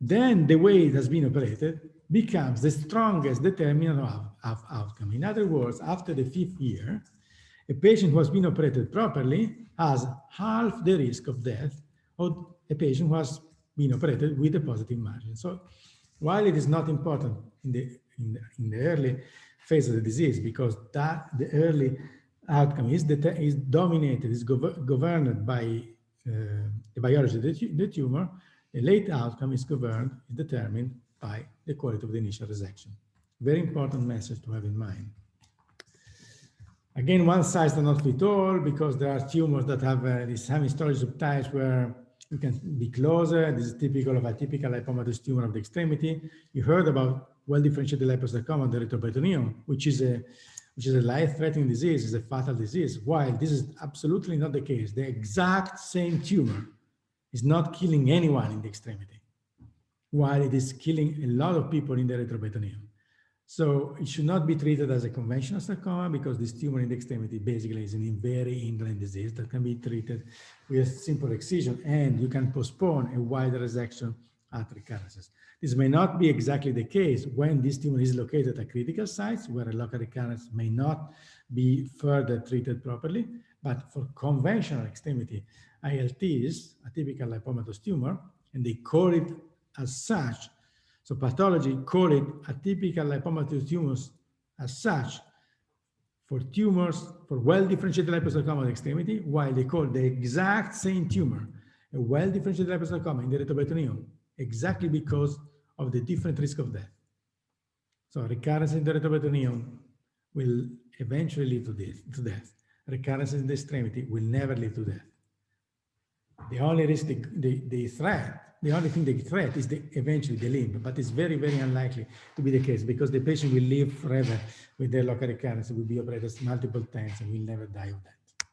then the way it has been operated becomes the strongest determinant of outcome. In other words, after the 5th year, a patient who has been operated properly has half the risk of death of a patient who has been operated with a positive margin. So while it is not important in the early phase of the disease, because the early outcome is dominated, is governed by the biology of the tumor, the late outcome is determined by the quality of the initial resection. Very important message to have in mind. Again, one size does not fit all because there are tumors that have these histology subtypes where you can be closer. This is typical of a typical lipomatous tumor of the extremity. You heard about well-differentiated liposarcoma, the Retroperitoneal, which is a life-threatening disease, is a fatal disease. While this is absolutely not the case, the exact same tumor is not killing anyone in the extremity, while it is killing a lot of people in the Retroperitoneal. So it should not be treated as a conventional sarcoma because this tumor in the extremity basically is a very indolent disease that can be treated with simple excision, and you can postpone a wider resection at recurrences. This may not be exactly the case when this tumor is located at critical sites where a local recurrence may not be further treated properly, but for conventional extremity, ILTs, atypical lipomatous tumor, and they call it as such. So pathology call it atypical lipomatous tumors as such for tumors, for well-differentiated liposarcoma of the extremity, while they call the exact same tumor a well-differentiated liposarcoma in the Retroperitoneal, exactly because of the different risk of death. So recurrence in the Retroperitoneal will eventually lead to death. Recurrence in the extremity will never lead to death. The only risk, the only thing they threat is eventually the limb, but it's very, very unlikely to be the case because the patient will live forever with their local recurrence, will be operated multiple times and will never die of that.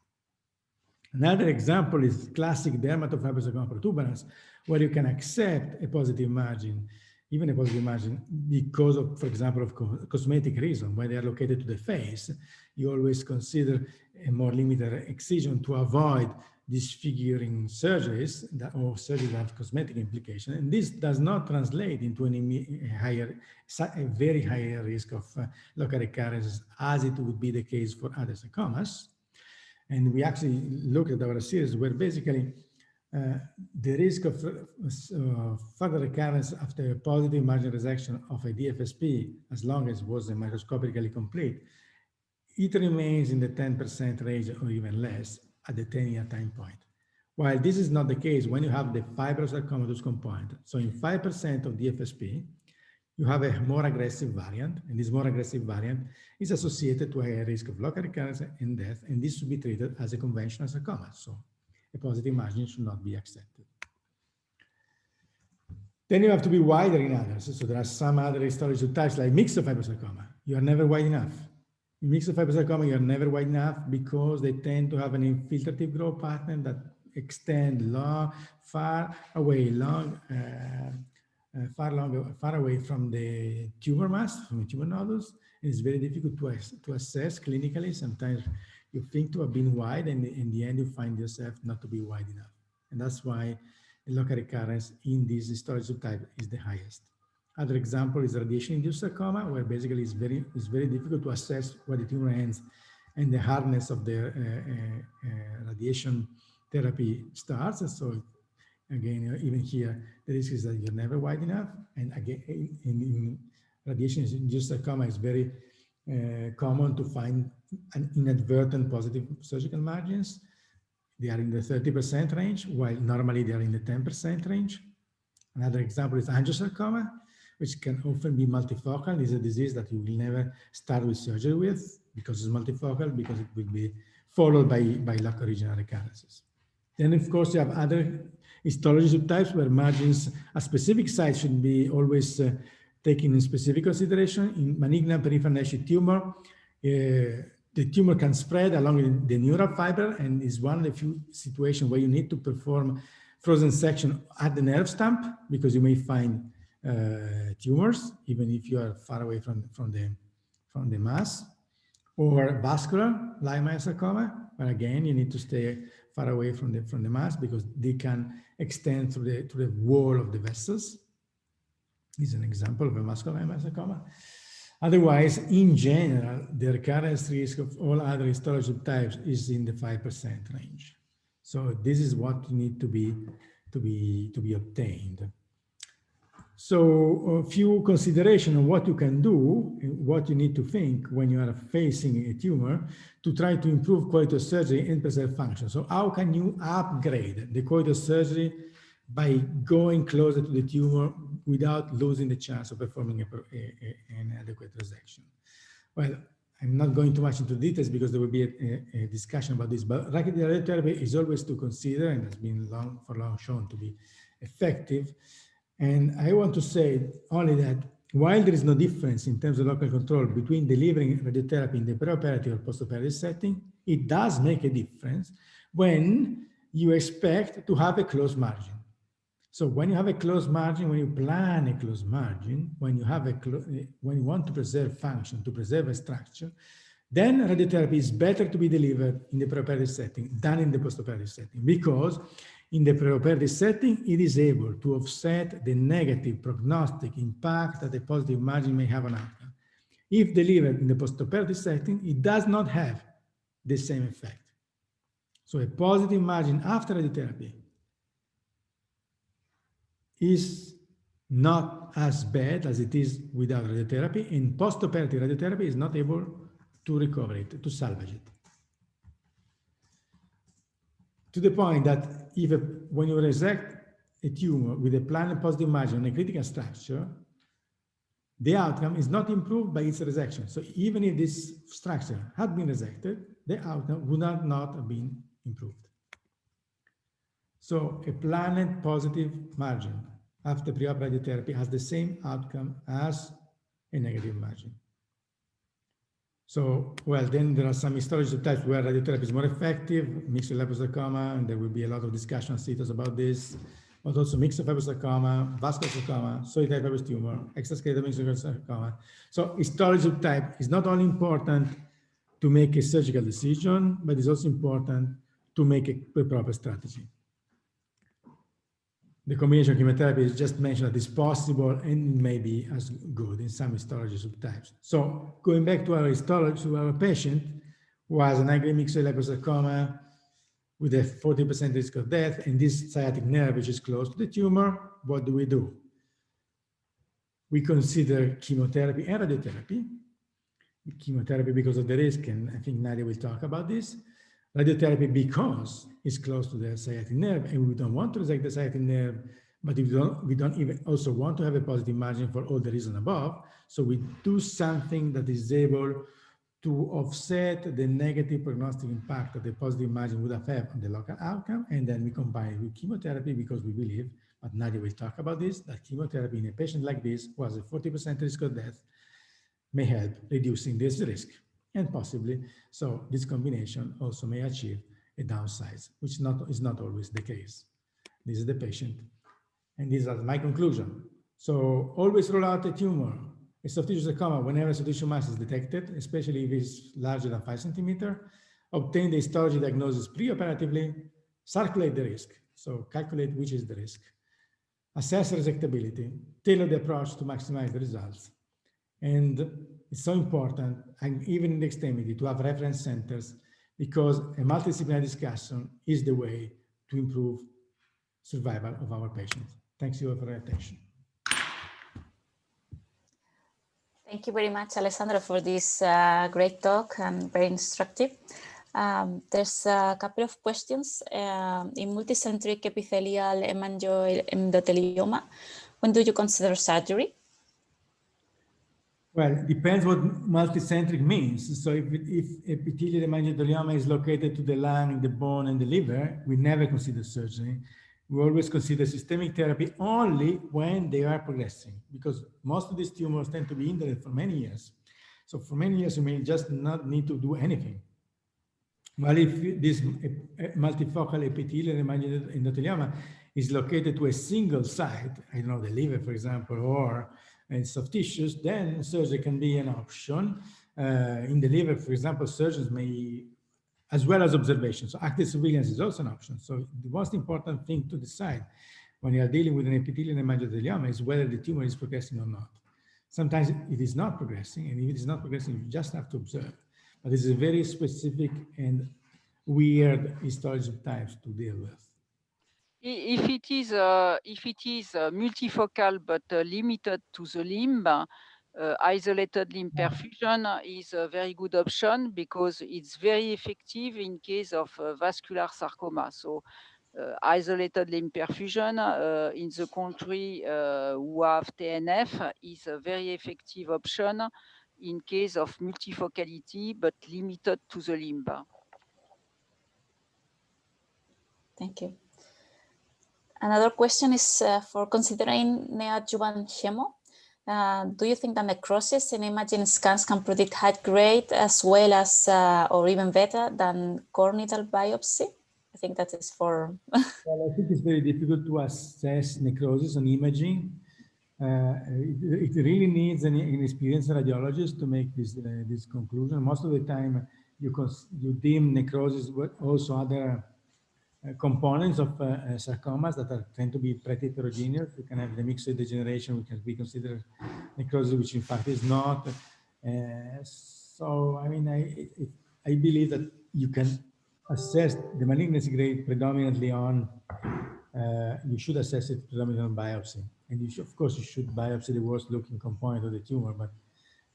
Another example is classic dermatofibrosarcoma protuberans, where you can accept a positive margin even a positive margin, because of, for example, of cosmetic reason, when they are located to the face, you always consider a more limited excision to avoid disfiguring surgeries or surgeries that have cosmetic implication. And this does not translate into a very higher risk of local recurrences as it would be the case for other sarcomas. And we actually looked at our series where basically the risk of further recurrence after a positive margin resection of a DFSP, as long as it was microscopically complete, it remains in the 10% range or even less at the 10-year time point. While this is not the case when you have the fibrosarcomatous component. So in 5% of DFSP, you have a more aggressive variant, and this more aggressive variant is associated to a higher risk of local recurrence and death, and this should be treated as a conventional sarcoma. So a positive margin should not be accepted. Then you have to be wider in others. So there are some other histology types like myxofibrosarcoma. You are never wide enough. In myxofibrosarcoma, you are never wide enough because they tend to have an infiltrative growth pattern that extend far away from the tumor mass, from the tumor nodules. It's very difficult to assess clinically. Sometimes you think to have been wide, and in the end you find yourself not to be wide enough. And that's why the local recurrence in this histology type is the highest. Other example is radiation-induced sarcoma, where basically it's very difficult to assess where the tumor ends and the hardness of the radiation therapy starts. And so again, even here, the risk is that you're never wide enough. And again, in radiation-induced sarcoma, it's very common to find an inadvertent positive surgical margins. They are in the 30% range, while normally they are in the 10% range. Another example is angiosarcoma, which can often be multifocal. It's a disease that you will never start with surgery with because it's multifocal, because it will be followed by local regional recurrences. Then, of course, you have other histology subtypes where margins at specific sites should be always taken in specific consideration. In malignant peripheral tumor, the tumor can spread along the neural fiber, and is one of the few situations where you need to perform frozen section at the nerve stump, because you may find tumors even if you are far away from the mass, or vascular leiomyosarcoma, where again you need to stay far away from the mass because they can extend to the wall of the vessels. This is an example of a vascular leiomyosarcoma. Otherwise, in general, the recurrence risk of all other histology subtypes is in the 5% range. So this is what you need to be obtained. So a few considerations on what you can do, what you need to think when you are facing a tumor to try to improve quality of surgery and preserve function. So how can you upgrade the quality of surgery by going closer to the tumor without losing the chance of performing an adequate resection? Well, I'm not going too much into details because there will be a discussion about this, but radiotherapy is always to consider and has been for long shown to be effective. And I want to say only that while there is no difference in terms of local control between delivering radiotherapy in the preoperative or post-operative setting, it does make a difference when you expect to have a close margin. So when you have a close margin, when you plan a close margin, when you want to preserve function, to preserve a structure, then radiotherapy is better to be delivered in the preoperative setting than in the postoperative setting, because in the preoperative setting, it is able to offset the negative prognostic impact that the positive margin may have on outcome. If delivered in the postoperative setting, it does not have the same effect. So a positive margin after radiotherapy is not as bad as it is without radiotherapy, and postoperative radiotherapy is not able to recover it, to salvage it. To the point that when you resect a tumor with a planned positive margin on a critical structure, the outcome is not improved by its resection. So even if this structure had been resected, the outcome would not have been improved. So a planned positive margin after preoperative radiotherapy has the same outcome as a negative margin. So, well, then there are some histology subtypes where radiotherapy is more effective, mixed liposarcoma, and there will be a lot of discussion on CTOS about this. but also mixed fibrosarcoma, vascular sarcoma, solitary fibrous tumor, extraskeletal mixed sarcoma. So histology subtype is not only important to make a surgical decision, but it's also important to make a proper strategy. The combination of chemotherapy is just mentioned that is possible and may be as good in some histology subtypes. So going back to our histology, to our patient who has an high-grade mixed liposarcoma with a 40% risk of death, and this sciatic nerve which is close to the tumor, what do? We consider chemotherapy and radiotherapy. Chemotherapy because of the risk, and I think Nadia will talk about this. Radiotherapy because it's close to the sciatic nerve, and we don't want to resect the sciatic nerve, but we don't even also want to have a positive margin for all the reasons above. So we do something that is able to offset the negative prognostic impact that the positive margin would have had on the local outcome, and then we combine it with chemotherapy because we believe, but Nadia will talk about this, that chemotherapy in a patient like this who has a 40% risk of death may help reducing this risk, and possibly, so this combination also may achieve a downsize, which is not always the case. This is the patient, and these are my conclusion. So always rule out a tumor, a soft tissue sarcoma whenever soft tissue mass is detected, especially if it's larger than 5 centimeters. Obtain the histology diagnosis preoperatively, calculate the risk. So calculate which is the risk. Assess resectability, tailor the approach to maximize the results. And it's so important, and even in the extremity, to have reference centers, because a multidisciplinary discussion is the way to improve survival of our patients. Thanks you for your attention. Thank you very much, Alessandro, for this great talk and very instructive. There's a couple of questions. In multicentric epithelial endothelioma, when do you consider surgery? Well, it depends what multicentric means. So if epithelial hemangioma is located to the lung, the bone, and the liver, we never consider surgery. We always consider systemic therapy only when they are progressing, because most of these tumors tend to be indolent for many years. So for many years, you may just not need to do anything. Well, if this multifocal epithelial endothelioma is located to a single site, I don't know, the liver, for example, or in soft tissues, then surgery can be an option. In the liver, for example, surgeons may, as well as observation. So active surveillance is also an option. So the most important thing to decide when you are dealing with an epithelial hemangioma is whether the tumor is progressing or not. Sometimes it is not progressing, and if it is not progressing, you just have to observe. But this is a very specific and weird histology of types to deal with. If it is multifocal but limited to the limb, isolated limb perfusion is a very good option because it's very effective in case of vascular sarcoma. So isolated limb perfusion in the country who have TNF is a very effective option in case of multifocality but limited to the limb. Thank you. Another question is for considering neoadjuvant chemo. Do you think that necrosis in imaging scans can predict high grade as well as, or even better than corneal biopsy? I think that is for... Well, I think it's very difficult to assess necrosis on imaging. It really needs an experienced radiologist to make this conclusion. Most of the time, you deem necrosis with also other components of sarcomas that tend to be pretty heterogeneous. You can have the mixed degeneration, which can be considered necrosis, which in fact is not. So, I mean, I believe that you can assess the malignancy grade predominantly on, you should assess it predominantly on biopsy. And you should, of course, you should biopsy the worst looking component of the tumor, but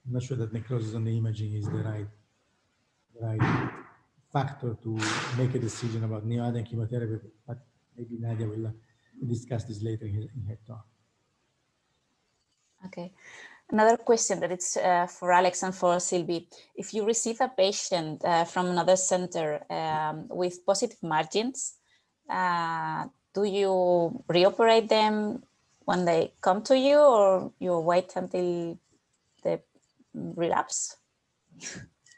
I'm not sure that necrosis on the imaging is the right factor to make a decision about neoadjuvant chemotherapy, but maybe Nadia will discuss this later in her talk. Okay. Another question that it's for Alex and for Sylvie. If you receive a patient from another center with positive margins, do you reoperate them when they come to you, or you wait until they relapse?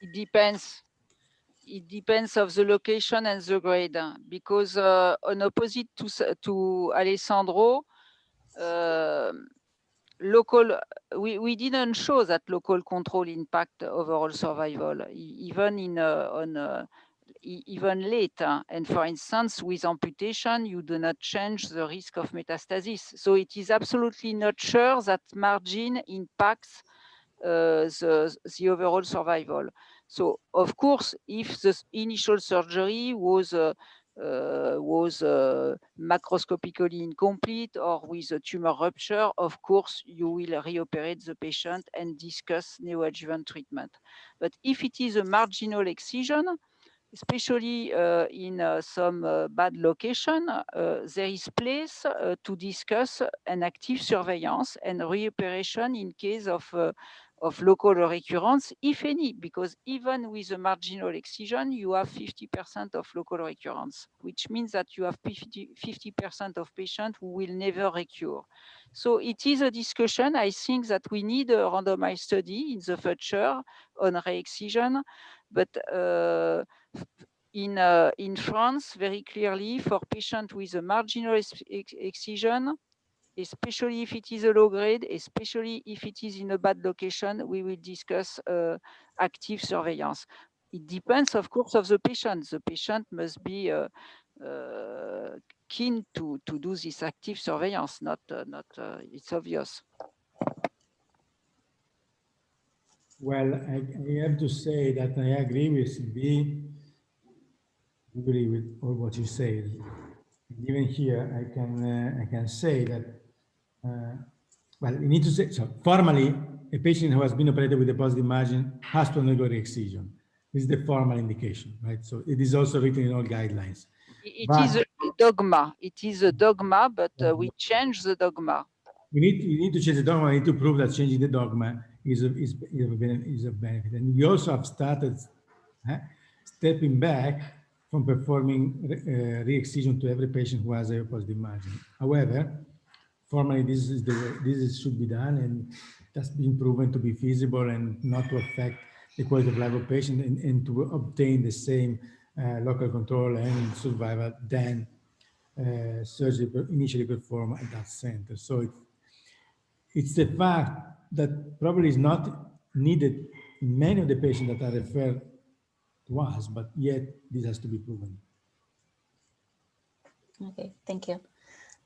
It depends. it depends of the location and the grade, because on opposite to Alessandro, local, we didn't show that local control impact overall survival, even in even late. And for instance, with amputation, you do not change the risk of metastasis. So it is absolutely not sure that margin impacts the overall survival. So of course, if the initial surgery was macroscopically incomplete or with a tumor rupture, of course, you will reoperate the patient and discuss neoadjuvant treatment. But if it is a marginal excision, especially in some bad location, there is place to discuss an active surveillance and reoperation in case of local recurrence, if any, because even with a marginal excision, you have 50% of local recurrence, which means that you have 50% of patients who will never recur. So it is a discussion. I think that we need a randomized study in the future on re-excision, but in France, very clearly, for patients with a marginal excision, especially if it is a low grade, especially if it is in a bad location, we will discuss active surveillance. It depends, of course, of the patient. The patient must be keen to do this active surveillance, not it's obvious. Well, I have to say that I agree with Sylvie, agree with all what you say. Even here, I can say that, well, we need to say, so formally, a patient who has been operated with a positive margin has to undergo re-excision. This is the formal indication, right? So it is also written in all guidelines. It is a dogma. It is a dogma, but we change the dogma. We need to change the dogma. We need to prove that changing the dogma is a benefit. And we also have started stepping back from performing re-excision to every patient who has a positive margin. However, formally, this is the way this should be done, and that's been proven to be feasible and not to affect the quality of life of patient and to obtain the same local control and survival than surgery initially performed at that center. So it's the fact that probably is not needed in many of the patients that are referred to us, but yet this has to be proven. Okay, thank you.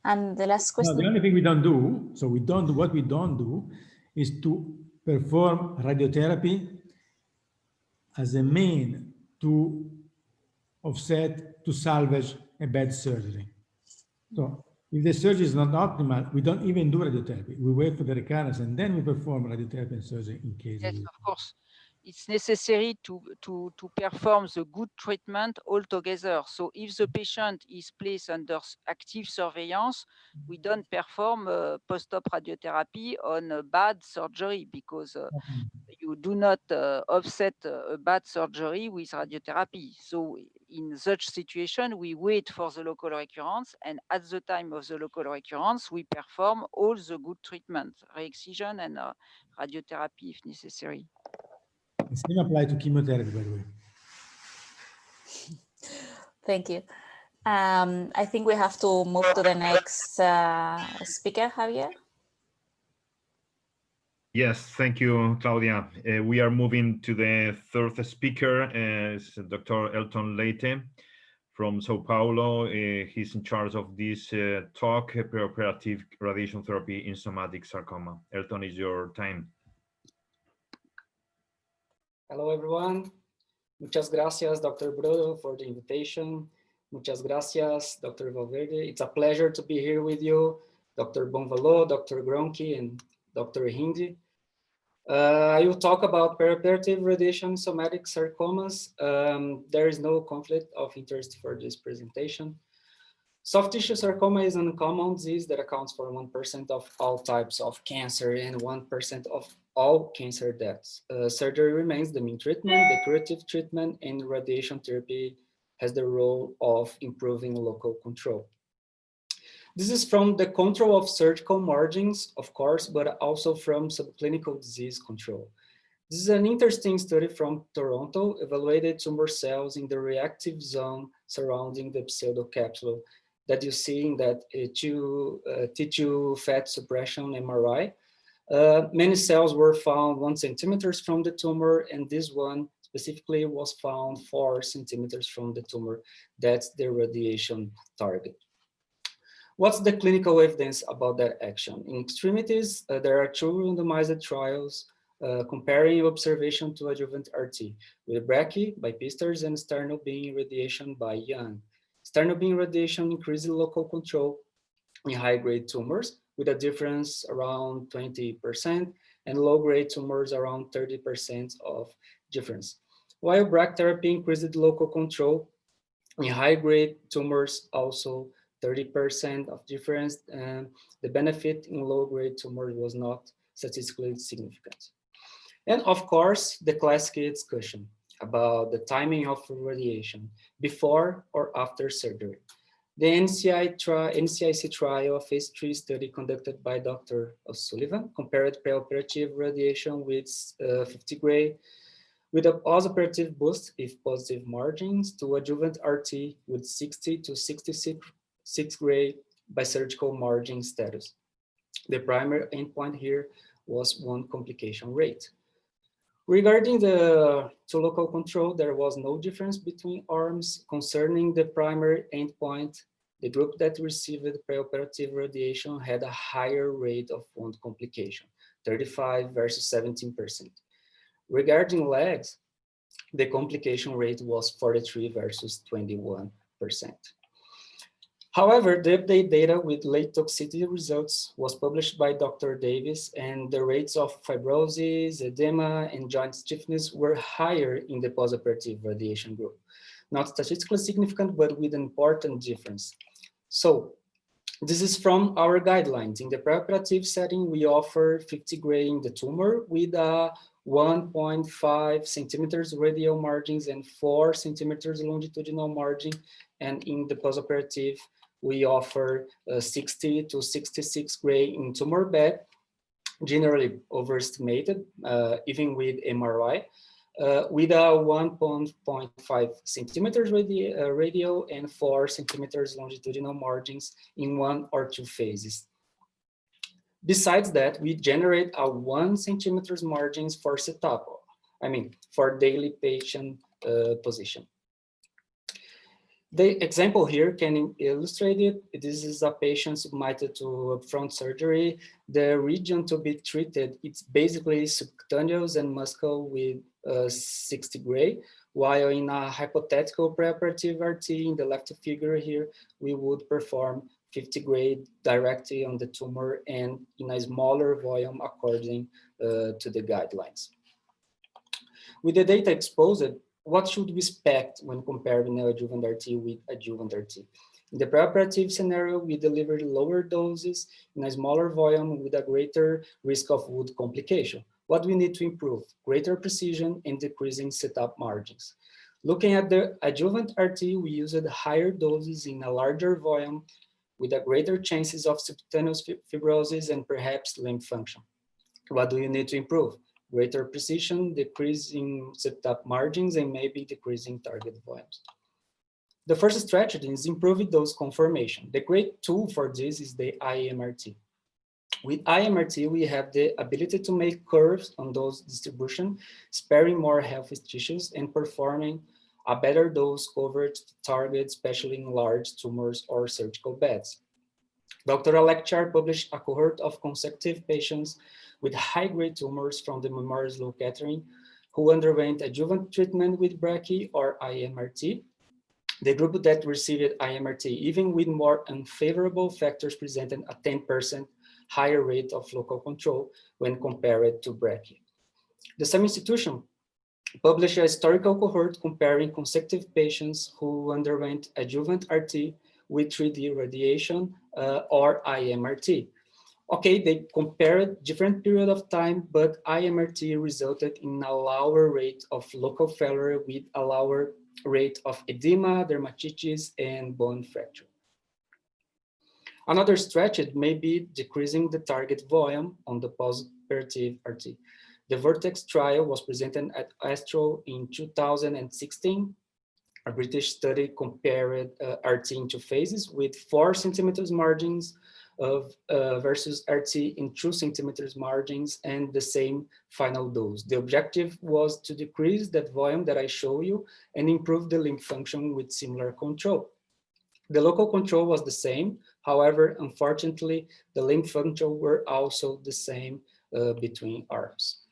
And the last question. No, the only thing we don't do, so what we don't do is to perform radiotherapy as a mean to offset, to salvage a bad surgery. So if the surgery is not optimal, we don't even do radiotherapy. We wait for the recurrence and then we perform radiotherapy and surgery in case. Yes, of course. It's necessary to perform the good treatment altogether. So if the patient is placed under active surveillance, we don't perform post-op radiotherapy on a bad surgery because you do not offset a bad surgery with radiotherapy. So in such situation, we wait for the local recurrence, and at the time of the local recurrence, we perform all the good treatment, re-excision and radiotherapy if necessary. The same applies to chemotherapy, by the way. Thank you. I think we have to move to the next speaker, Javier. Yes, thank you, Claudia. We are moving to the third speaker, Dr. Elton Leite from Sao Paulo. He's in charge of this talk, Preoperative Radiation Therapy in Somatic Sarcoma. Elton, is your time. Hello, everyone. Muchas gracias, Dr. Brodo, for the invitation. Muchas gracias, Dr. Valverde. It's a pleasure to be here with you, Dr. Bonvalot, Dr. Gronchi, and Dr. Hindi. I will talk about perioperative radiation somatic sarcomas. There is no conflict of interest for this presentation. Soft tissue sarcoma is an uncommon disease that accounts for 1% of all types of cancer and 1% of all cancer deaths. Surgery remains the main treatment, the curative treatment, and radiation therapy has the role of improving local control. This is from the control of surgical margins, of course, but also from subclinical disease control. This is an interesting study from Toronto, evaluated tumor cells in the reactive zone surrounding the pseudocapsule that you see in that T2 fat suppression MRI. Many cells were found 1 centimeter from the tumor, and this one specifically was found 4 centimeters from the tumor. That's the radiation target. What's the clinical evidence about that action? In extremities, there are 2 randomized trials comparing observation to adjuvant RT with brachy by Pisters and sternal beam radiation by Young. Sternal beam radiation increases local control in high-grade tumors with a difference around 20%, and low-grade tumors around 30% of difference. While brachytherapy increased local control in high-grade tumors, also 30% of difference, and the benefit in low-grade tumors was not statistically significant. And of course, the classic discussion about the timing of radiation before or after surgery. The NCIC trial, a phase 3 study conducted by Dr. O'Sullivan, compared preoperative radiation with 50 gray with a post-operative boost, if positive margins, to adjuvant RT with 60 to 66 gray by surgical margin status. The primary endpoint here was 1 complication rate. Regarding the local control, there was no difference between arms concerning the primary endpoint. The group that received preoperative radiation had a higher rate of wound complication, 35 versus 17%. Regarding legs, the complication rate was 43 versus 21%. However, the update data with late toxicity results was published by Dr. Davis, and the rates of fibrosis, edema, and joint stiffness were higher in the postoperative radiation group. Not statistically significant, but with an important difference. So this is from our guidelines. In the preoperative setting, we offer 50 gray in the tumor with 1.5 centimeters radial margins and 4 centimeters longitudinal margin. And in the postoperative, we offer 60 to 66 gray in tumor bed, generally overestimated, even with MRI, with a 1.5 centimeters radial and 4 centimeters longitudinal margins in 1 or 2 phases. Besides that, we generate a 1 centimeters margins for setup, for daily patient position. The example here can illustrate it. This is a patient submitted to upfront surgery. The region to be treated, it's basically subcutaneous and muscle with 60 gray, while in a hypothetical preoperative RT in the left figure here, we would perform 50 gray directly on the tumor and in a smaller volume according to the guidelines. With the data exposed, what should we expect when comparing adjuvant RT with adjuvant RT? In the preoperative scenario, we delivered lower doses in a smaller volume with a greater risk of wound complication. What we need to improve? Greater precision and decreasing setup margins. Looking at the adjuvant RT, we used higher doses in a larger volume with a greater chances of subcutaneous fibrosis and perhaps limb function. What do you need to improve? Greater precision, decreasing setup margins, and maybe decreasing target volumes. The first strategy is improving dose conformation. The great tool for this is the IMRT. With IMRT, we have the ability to make curves on dose distribution, sparing more healthy tissues and performing a better dose coverage to target, especially in large tumors or surgical beds. Dr. Alekchar published a cohort of consecutive patients with high-grade tumors from the Memorial Sloan Kettering who underwent adjuvant treatment with brachy or IMRT. The group that received IMRT, even with more unfavorable factors, presented a 10% higher rate of local control when compared to brachy. The same institution published a historical cohort comparing consecutive patients who underwent adjuvant RT with 3D radiation or IMRT. Okay, they compared different period of time, but IMRT resulted in a lower rate of local failure with a lower rate of edema, dermatitis, and bone fracture. Another strategy may be decreasing the target volume on the post-operative RT. The Vertex Trial was presented at ASTRO in 2016. A British study compared RT in 2 phases with 4 centimeters margins of versus RT in 2 centimeters margins and the same final dose. The objective was to decrease that volume that I show you and improve the lymph function with similar control. The local control was the same. However, unfortunately, the lymph function were also the same between arms.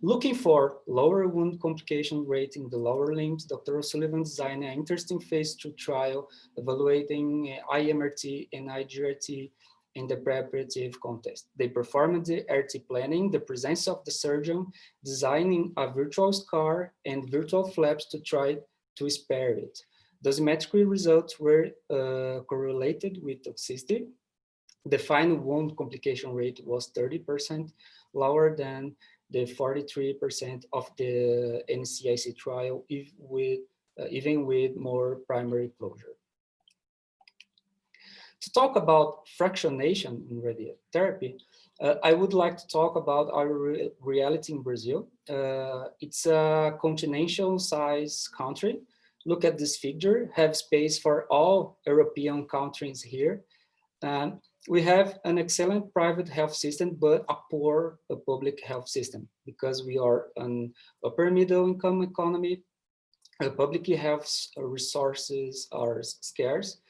Looking for lower wound complication rate in the lower limbs, Dr. O'Sullivan designed an interesting phase 2 trial evaluating IMRT and IGRT in the preoperative context. They performed the RT planning, the presence of the surgeon, designing a virtual scar and virtual flaps to try to spare it. Dosimetry results were correlated with toxicity. The final wound complication rate was 30% lower than the 43% of the NCIC trial, even with more primary closure. To talk about fractionation in radiotherapy, I would like to talk about our reality in Brazil. It's a continental size country. Look at this figure, have space for all European countries here. We have an excellent private health system, but a poor public health system because we are an upper middle income economy. Public health resources are scarce.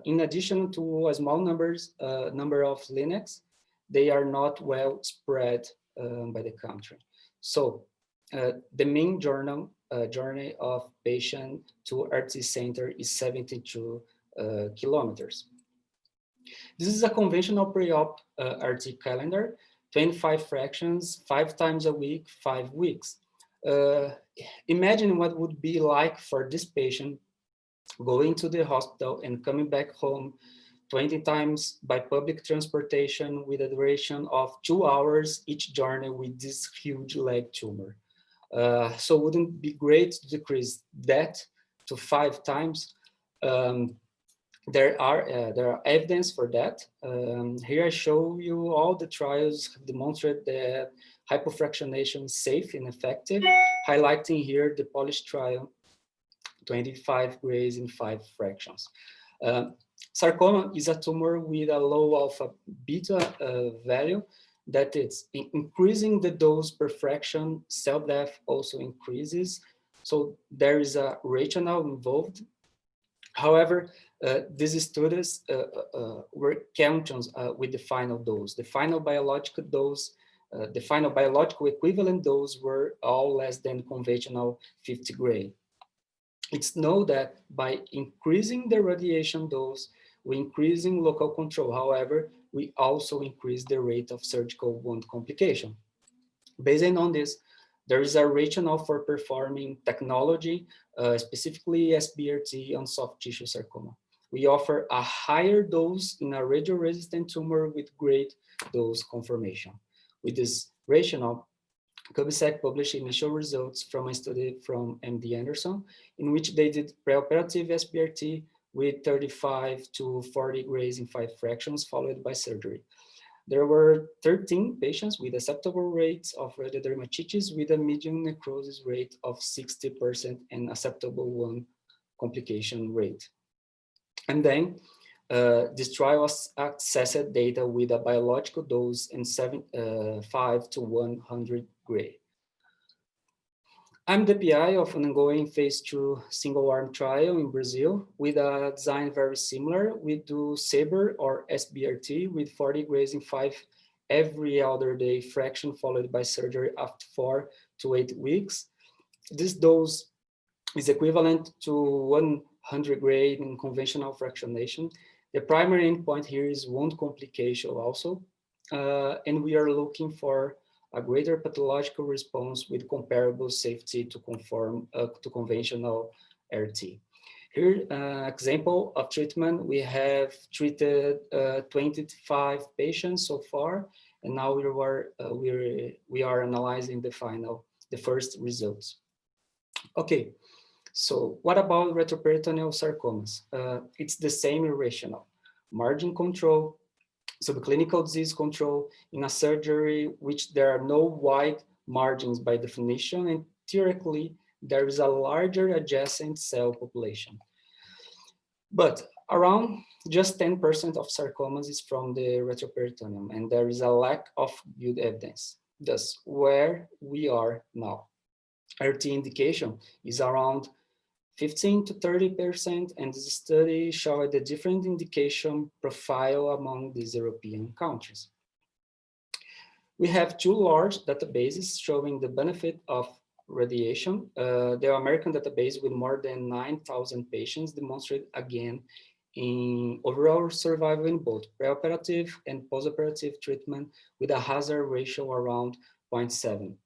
In addition to a small number of clinics, they are not well spread by the country. So the main journey of patient to RT center is 72 kilometers. This is a conventional pre-op RT calendar, 25 fractions, 5 times a week, 5 weeks. Imagine what would be like for this patient going to the hospital and coming back home 20 times by public transportation with a duration of 2 hours each journey with this huge leg tumor. So wouldn't it be great to decrease that to 5 times? There are evidence for that. Here I show you all the trials demonstrate that hypofractionation is safe and effective, highlighting here the Polish trial, 25 grays in 5 fractions. Sarcoma is a tumor with a low alpha beta value that it's increasing the dose per fraction, cell death also increases. So there is a rationale involved. However, these studies were counted with the final dose. The final biological dose, the final biological equivalent dose were all less than conventional 50 gray. It's known that by increasing the radiation dose, we increasing local control. However, we also increase the rate of surgical wound complication. Based on this, there is a rationale for performing technology, specifically SBRT on soft tissue sarcoma. We offer a higher dose in a radio-resistant tumor with great dose conformation. With this rationale, CUBISEC published initial results from a study from MD Anderson, in which they did preoperative SBRT with 35 to 40 grays in 5 fractions, followed by surgery. There were 13 patients with acceptable rates of radiodermatitis with a median necrosis rate of 60% and acceptable wound complication rate. And then this trial accessed data with a biological dose in 5 to 100 gray. I'm the PI of an ongoing phase 2 single-arm trial in Brazil with a design very similar. We do SABR or SBRT with 40 grays in 5 every other day fraction followed by surgery after 4 to 8 weeks. This dose is equivalent to 100 gray in conventional fractionation. The primary endpoint here is wound complication also, and we are looking for a greater pathological response with comparable safety to conform to conventional RT. Here, example of treatment, we have treated 25 patients so far, and now we are analyzing the first results. Okay, so what about retroperitoneal sarcomas? It's the same rationale. Margin control, subclinical disease control in a surgery which there are no wide margins by definition, and theoretically there is a larger adjacent cell population. But around just 10% of sarcomas is from the retroperitoneum, and there is a lack of good evidence. Thus, where we are now, RT indication is around 15 to 30%, and this study showed the different indication profile among these European countries. We have two large databases showing the benefit of radiation. The American database with more than 9,000 patients demonstrate again in overall survival in both preoperative and postoperative treatment with a hazard ratio around 0.7.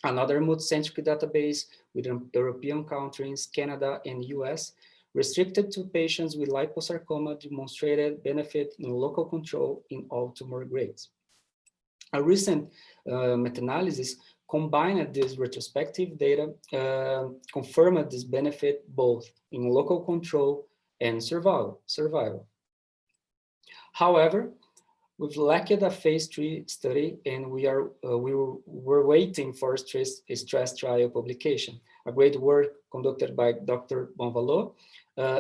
Another multicentric database with European countries, Canada and US, restricted to patients with liposarcoma demonstrated benefit in local control in all tumor grades. A recent meta-analysis combined this retrospective data, confirmed this benefit both in local control and survival. However, we've lacked a phase 3 study, and we're waiting for a stress trial publication, a great work conducted by Dr. Bonvalot.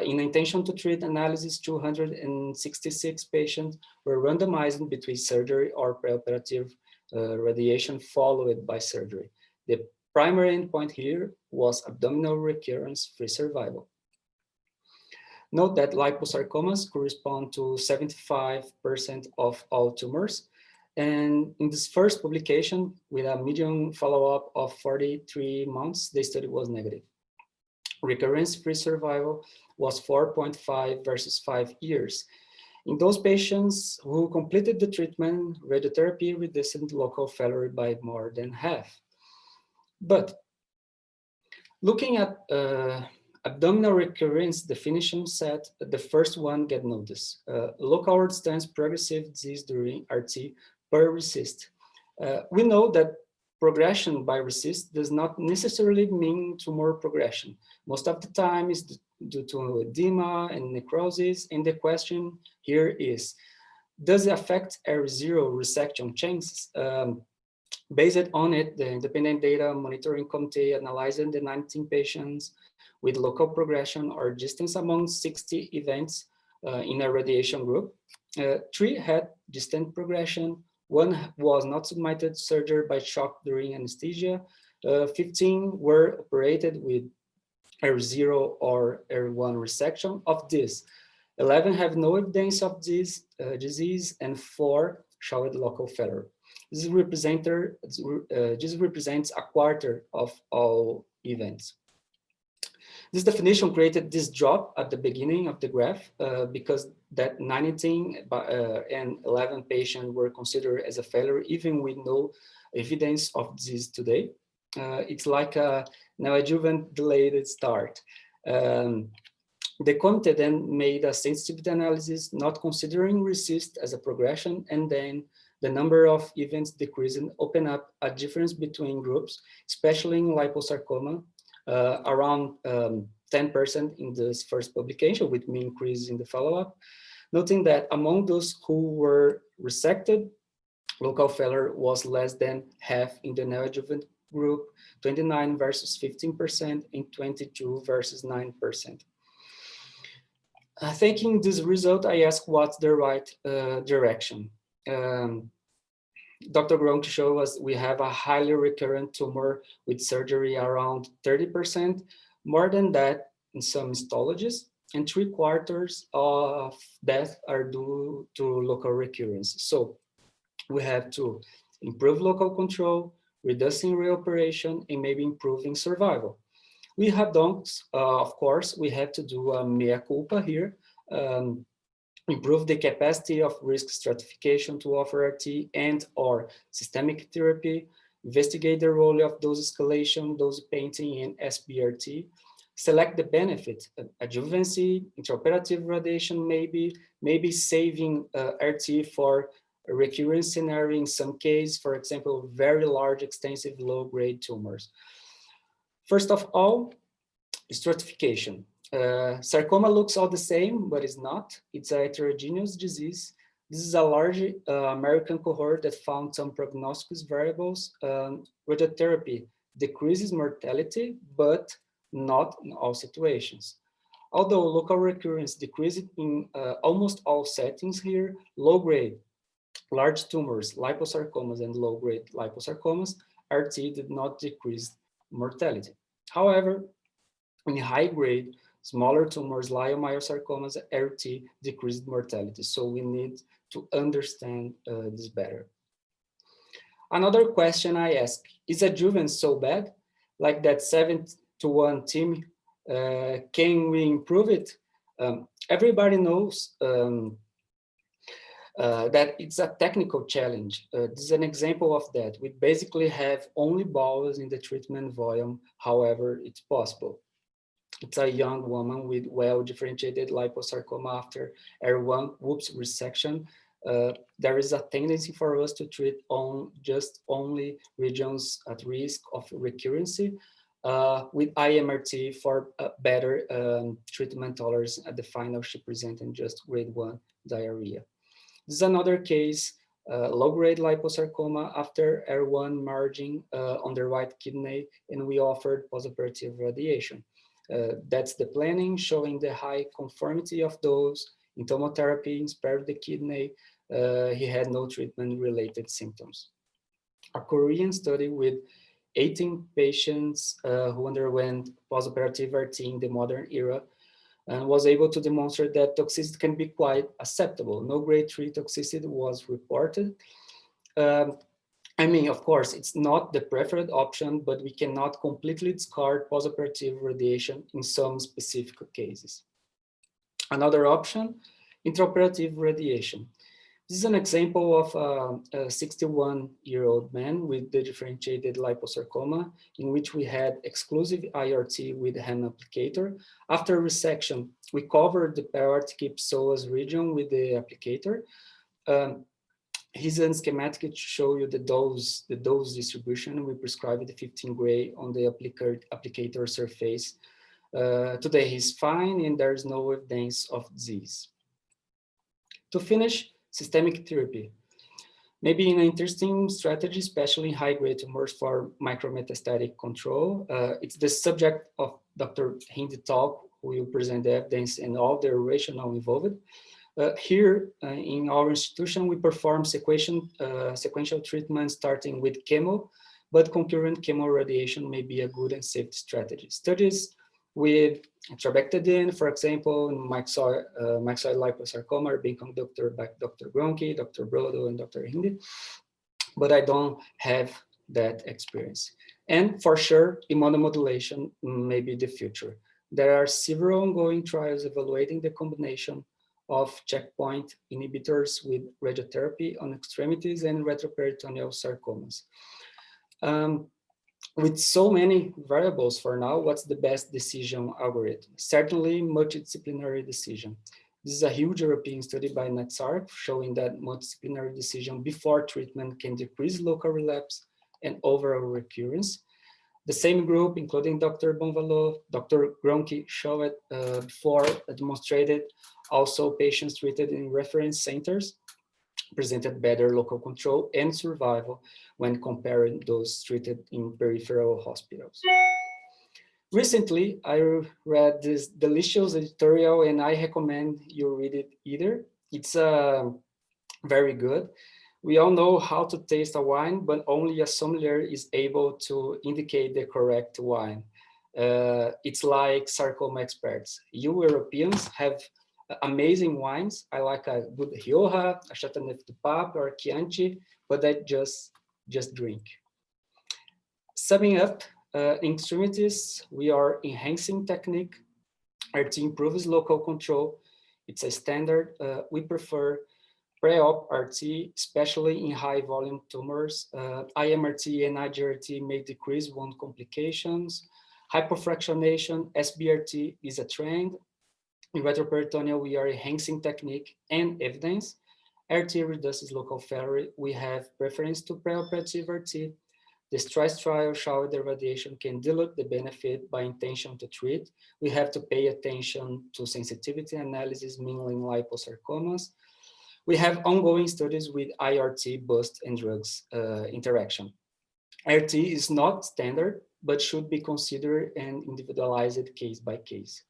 In intention to treat analysis, 266 patients were randomized between surgery or preoperative radiation followed by surgery. The primary endpoint here was abdominal recurrence-free survival. Note that liposarcomas correspond to 75% of all tumors. And in this first publication, with a median follow-up of 43 months, the study was negative. Recurrence-free survival was 4.5 versus 5 years. In those patients who completed the treatment, radiotherapy reduced local failure by more than half. But looking at abdominal recurrence definition set, the first one get noticed. Local extensive progressive disease during RT per RECIST. We know that progression by RECIST does not necessarily mean tumor progression. Most of the time is due to edema and necrosis, and the question here is, does it affect R0 resection changes? Based on it, the independent data monitoring committee analyzed the 19 patients with local progression or distance among 60 events in a radiation group. 3 had distant progression, 1 was not submitted to surgery by shock during anesthesia, 15 were operated with R0 or R1 resection. Of this, 11 have no evidence of this disease, and 4 showed local failure. This represents a quarter of all events. This definition created this drop at the beginning of the graph because that 19 and 11 patients were considered as a failure, even with no evidence of disease today. It's like a neoadjuvant delayed start. The committee then made a sensitivity analysis, not considering RECIST as a progression, and then the number of events decreased and opened up a difference between groups, especially in liposarcoma, around 10% in this first publication, with mean increase in the follow-up, noting that among those who were resected, local failure was less than half in the neoadjuvant group, 29 versus 15%, and 22 versus 9%. Thinking this result, I asked what's the right direction. Dr. Gronk showed us we have a highly recurrent tumor with surgery around 30%, more than that in some histologies, and 3/4 of death are due to local recurrence. So we have to improve local control, reducing reoperation, and maybe improving survival. We have done, of course, we have to do a mea culpa here, improve the capacity of risk stratification to offer RT and or systemic therapy, investigate the role of dose escalation, dose painting, and SBRT, select the benefit, adjuvancy, intraoperative radiation, maybe saving RT for a recurrence scenario in some case, for example, very large, extensive, low-grade tumors. First of all, stratification. Sarcoma looks all the same, but it's not. It's a heterogeneous disease. This is a large American cohort that found some prognostic variables. Radiotherapy decreases mortality, but not in all situations. Although local recurrence decreased in almost all settings here, low-grade, large tumors, liposarcomas, and low-grade liposarcomas, RT did not decrease mortality. However, in high-grade, smaller tumors, leiomyosarcomas, RT decreased mortality. So we need to understand this better. Another question I ask, is adjuvant so bad? Like that 7-to-1 team, can we improve it? Everybody knows that it's a technical challenge. This is an example of that. We basically have only balls in the treatment volume, however, it's possible. It's a young woman with well-differentiated liposarcoma after R1 whoops resection. There is a tendency for us to treat only regions at risk of recurrency with IMRT for better treatment tolerance. At the final, she presented just grade 1 diarrhea. This is another case, low-grade liposarcoma after R1 margin on the right kidney, and we offered post-operative radiation. That's the planning, showing the high conformity of those. In tomotherapy, spared the kidney, he had no treatment-related symptoms. A Korean study with 18 patients who underwent post-operative RT in the modern era and was able to demonstrate that toxicity can be quite acceptable. No grade 3 toxicity was reported. I mean, of course, it's not the preferred option, but we cannot completely discard post-operative radiation in some specific cases. Another option, intraoperative radiation. This is an example of a 61-year-old man with the differentiated liposarcoma, in which we had exclusive IRT with hand applicator. After resection, we covered the periaortic psoas region with the applicator. Here's a schematic to show you the dose distribution. We prescribed the 15 gray on the applicator surface. Today he's fine and there's no evidence of disease. To finish, systemic therapy. Maybe an interesting strategy, especially in high-grade tumors for micrometastatic control. It's the subject of Dr. Hindi talk, who will present the evidence and all the rationale involved. Here in our institution, we perform sequential treatment starting with chemo, but concurrent chemo radiation may be a good and safe strategy. Studies with trabectedin, for example, in myxoid liposarcoma are being conducted by Dr. Gronke, Dr. Brodo, and Dr. Hindi, but I don't have that experience. And for sure, immunomodulation may be the future. There are several ongoing trials evaluating the combination of checkpoint inhibitors with radiotherapy on extremities and retroperitoneal sarcomas. With so many variables for now, what's the best decision algorithm? Certainly multidisciplinary decision. This is a huge European study by NetSarc showing that multidisciplinary decision before treatment can decrease local relapse and overall recurrence. The same group, including Dr. Bonvalot, Dr. Gronke showed before, demonstrated also patients treated in reference centers presented better local control and survival when comparing those treated in peripheral hospitals. Recently, I read this delicious editorial and I recommend you read it either. It's very good. We all know how to taste a wine, but only a sommelier is able to indicate the correct wine. It's like sarcoma experts. You Europeans have amazing wines. I like a good Rioja, a Chateauneuf du Pape, or Chianti, but I just drink. Summing up, in extremities, we are enhancing technique. RT improves local control. It's a standard. We prefer pre-op RT, especially in high volume tumors. IMRT and IGRT may decrease wound complications. Hypofractionation, SBRT is a trend. In retroperitoneal, we are enhancing technique and evidence. RT reduces local failure. We have preference to preoperative RT. The STRICE trial showed the radiation can dilute the benefit by intention to treat. We have to pay attention to sensitivity analysis, mingling liposarcomas. We have ongoing studies with IRT boost and drugs interaction. RT is not standard, but should be considered and individualized case by case.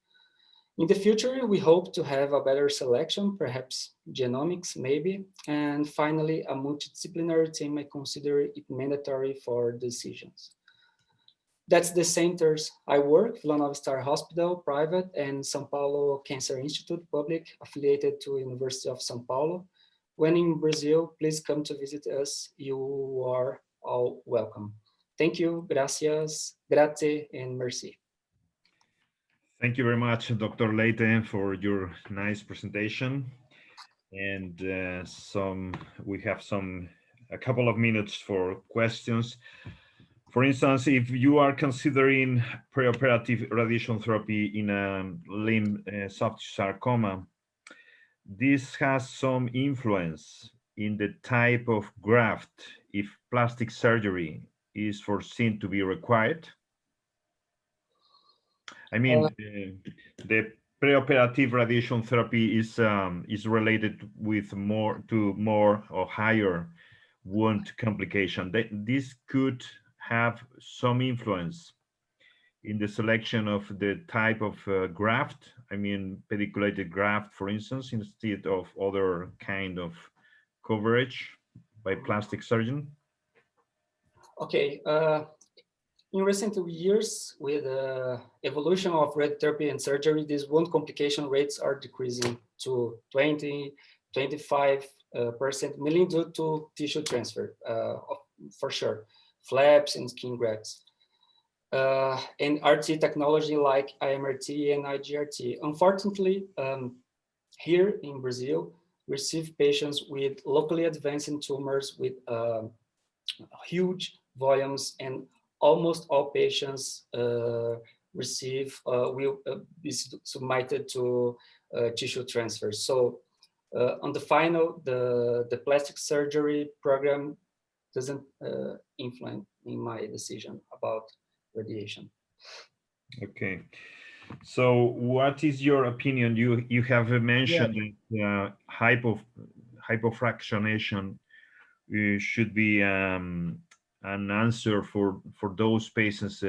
In the future, we hope to have a better selection, perhaps genomics, maybe. And finally, a multidisciplinary team may consider it mandatory for decisions. That's the centers I work, Vila Nova Star Hospital, private, and São Paulo Cancer Institute, public, affiliated to University of São Paulo. When in Brazil, please come to visit us. You are all welcome. Thank you, gracias, grazie, and merci. Thank you very much, Dr. Leite, for your nice presentation. And we have a couple of minutes for questions. For instance, if you are considering preoperative radiation therapy in a limb soft sarcoma, this has some influence in the type of graft if plastic surgery is foreseen to be required. I mean, the preoperative radiation therapy is related with more or higher wound complication. This could have some influence in the selection of the type of graft. I mean, pediculated graft, for instance, instead of other kind of coverage by plastic surgeon. Okay. In recent years, with the evolution of radiotherapy and surgery, these wound complication rates are decreasing to 20, 25%, mainly due to tissue transfer, for sure, flaps and skin grafts. And RT technology like IMRT and IGRT. Unfortunately, here in Brazil, we receive patients with locally advancing tumors with huge volumes, and almost all patients will be submitted to tissue transfer. So on the final, the plastic surgery program doesn't influence in my decision about radiation. Okay. So what is your opinion? You have mentioned that hypofractionation should be an answer for those patients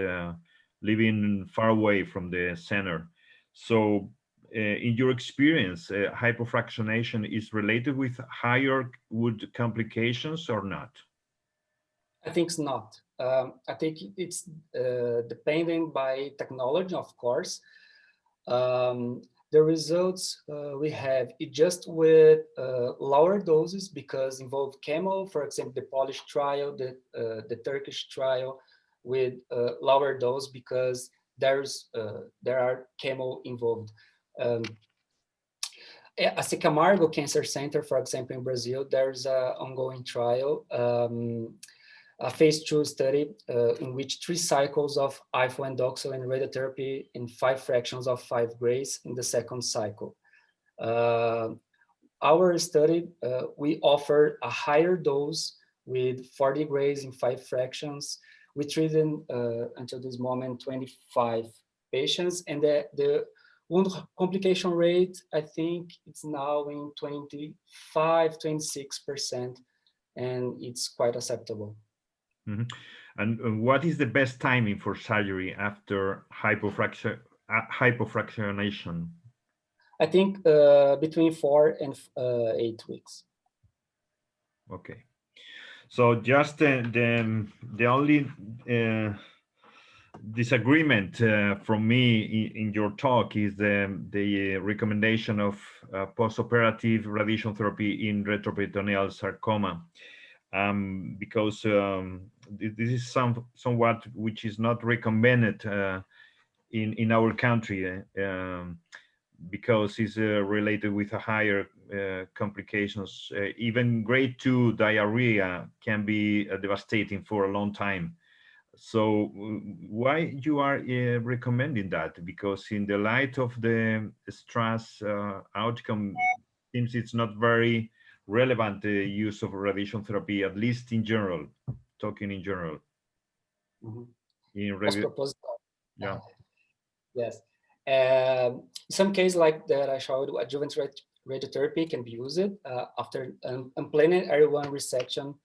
living far away from the center. So in your experience, hypofractionation is related with higher wound complications or not? I think it's not. I think it's depending by technology, of course. The results we have it just with lower doses because involve chemo, for example, the Polish trial, the Turkish trial with lower dose because there are chemo involved. At Camargo Cancer Center, for example, in Brazil, there's an ongoing trial, a phase 2 study in which 3 cycles of IFO and doxil and radiotherapy in 5 fractions of 5 grays in the second cycle. Our study, we offered a higher dose with 40 grays in 5 fractions. We treated until this moment 25 patients, and the wound complication rate, I think it's now in 25-26%, and it's quite acceptable. Mm-hmm. And what is the best timing for surgery after hypofractionation? I think between 4 and 8 weeks. Okay. So just the only disagreement from me in your talk is the recommendation of post-operative radiation therapy in retroperitoneal sarcoma. Because this is somewhat which is not recommended in our country because it's related with a higher complications. Even grade 2 diarrhea can be devastating for a long time. So why you are recommending that? Because in the light of the stress outcome, seems it's not very relevant use of radiation therapy, at least in general, talking in general. Mm-hmm. In yeah. Yes. Some cases like that I showed, adjuvant radiotherapy can be used after unplanned area 1 resection,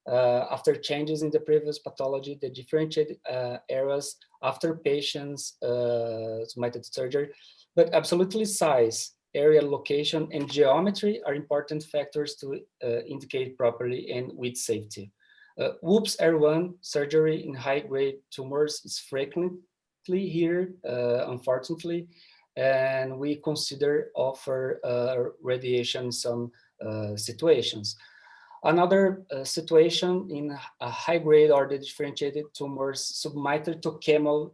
after changes in the previous pathology, the differentiated areas after patients submitted to surgery. But absolutely size, area, location, and geometry are important factors to indicate properly and with safety. WHOOPS R1 surgery in high-grade tumors is frequently here, unfortunately, and we consider offer radiation in some situations. Another situation in a high-grade or the differentiated tumors submitted to chemo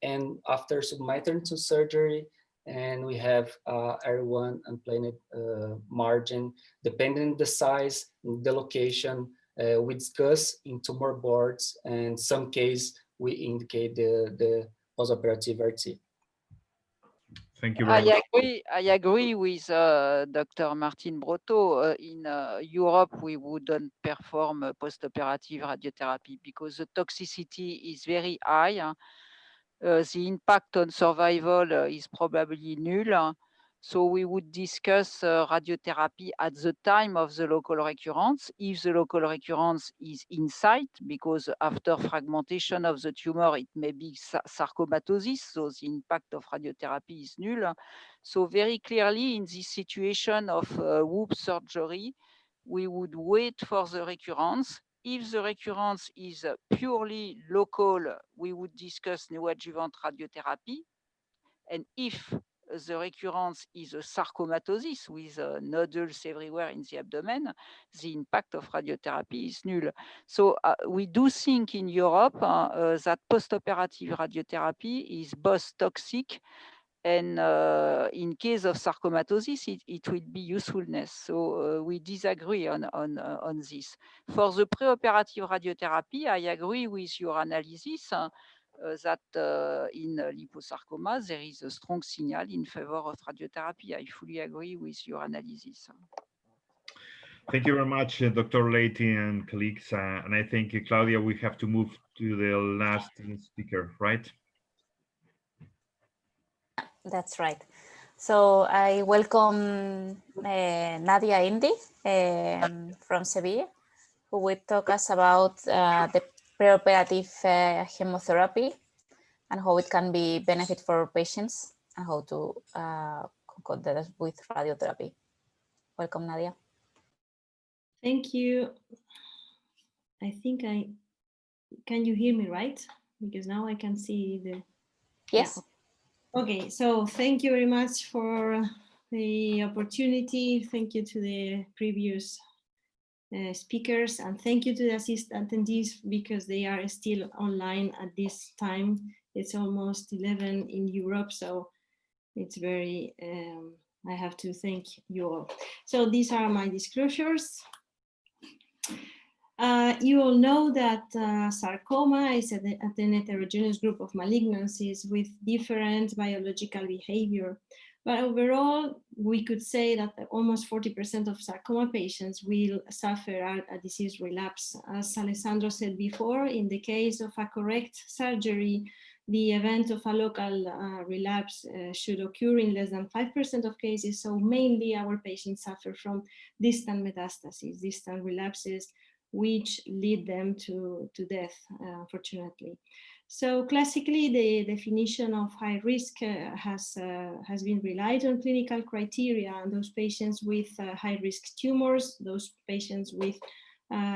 and after submitted to surgery, and we have R1 unplanned margin, depending on the size, the location, we discuss in tumor boards, and some case we indicate the post-operative RT. Thank you very much. I agree with Dr. Martin Brotto. In Europe, we wouldn't perform post-operative radiotherapy because the toxicity is very high. The impact on survival is probably null. So we would discuss radiotherapy at the time of the local recurrence, if the local recurrence is in sight, because after fragmentation of the tumor, it may be sarcomatosis, so the impact of radiotherapy is null. So very clearly in this situation of WHOOP surgery, we would wait for the recurrence. If the recurrence is purely local, we would discuss neoadjuvant radiotherapy. And if the recurrence is a sarcomatosis with nodules everywhere in the abdomen, the impact of radiotherapy is null. So we do think in Europe that post-operative radiotherapy is both toxic and in case of sarcomatosis, it will be usefulness. So we disagree on this. For the preoperative radiotherapy, I agree with your analysis that in liposarcoma, there is a strong signal in favor of radiotherapy. I fully agree with your analysis. Thank you very much, Dr. Leite and colleagues. And I think, Claudia, we have to move to the last speaker, right? That's right. So I welcome Nadia Indy from Sevilla, who will talk us about the preoperative chemotherapy and how it can be benefit for patients and how to conclude that with radiotherapy. Welcome, Nadia. Thank you. I think can you hear me right? Because now I can see the... Yes. Yeah. Okay, so thank you very much for the opportunity. Thank you to the previous speakers, and thank you to the attendees because they are still online at this time. It's almost 11 in Europe, so it's very, I have to thank you all. So these are my disclosures. You all know that sarcoma is an heterogeneous group of malignancies with different biological behavior. But overall, we could say that almost 40% of sarcoma patients will suffer a disease relapse. As Alessandro said before, in the case of a correct surgery, the event of a local relapse should occur in less than 5% of cases. So mainly our patients suffer from distant metastases, distant relapses, which lead them to death, unfortunately. So classically, the definition of high risk has been relied on clinical criteria, and those patients with high risk tumors, those patients with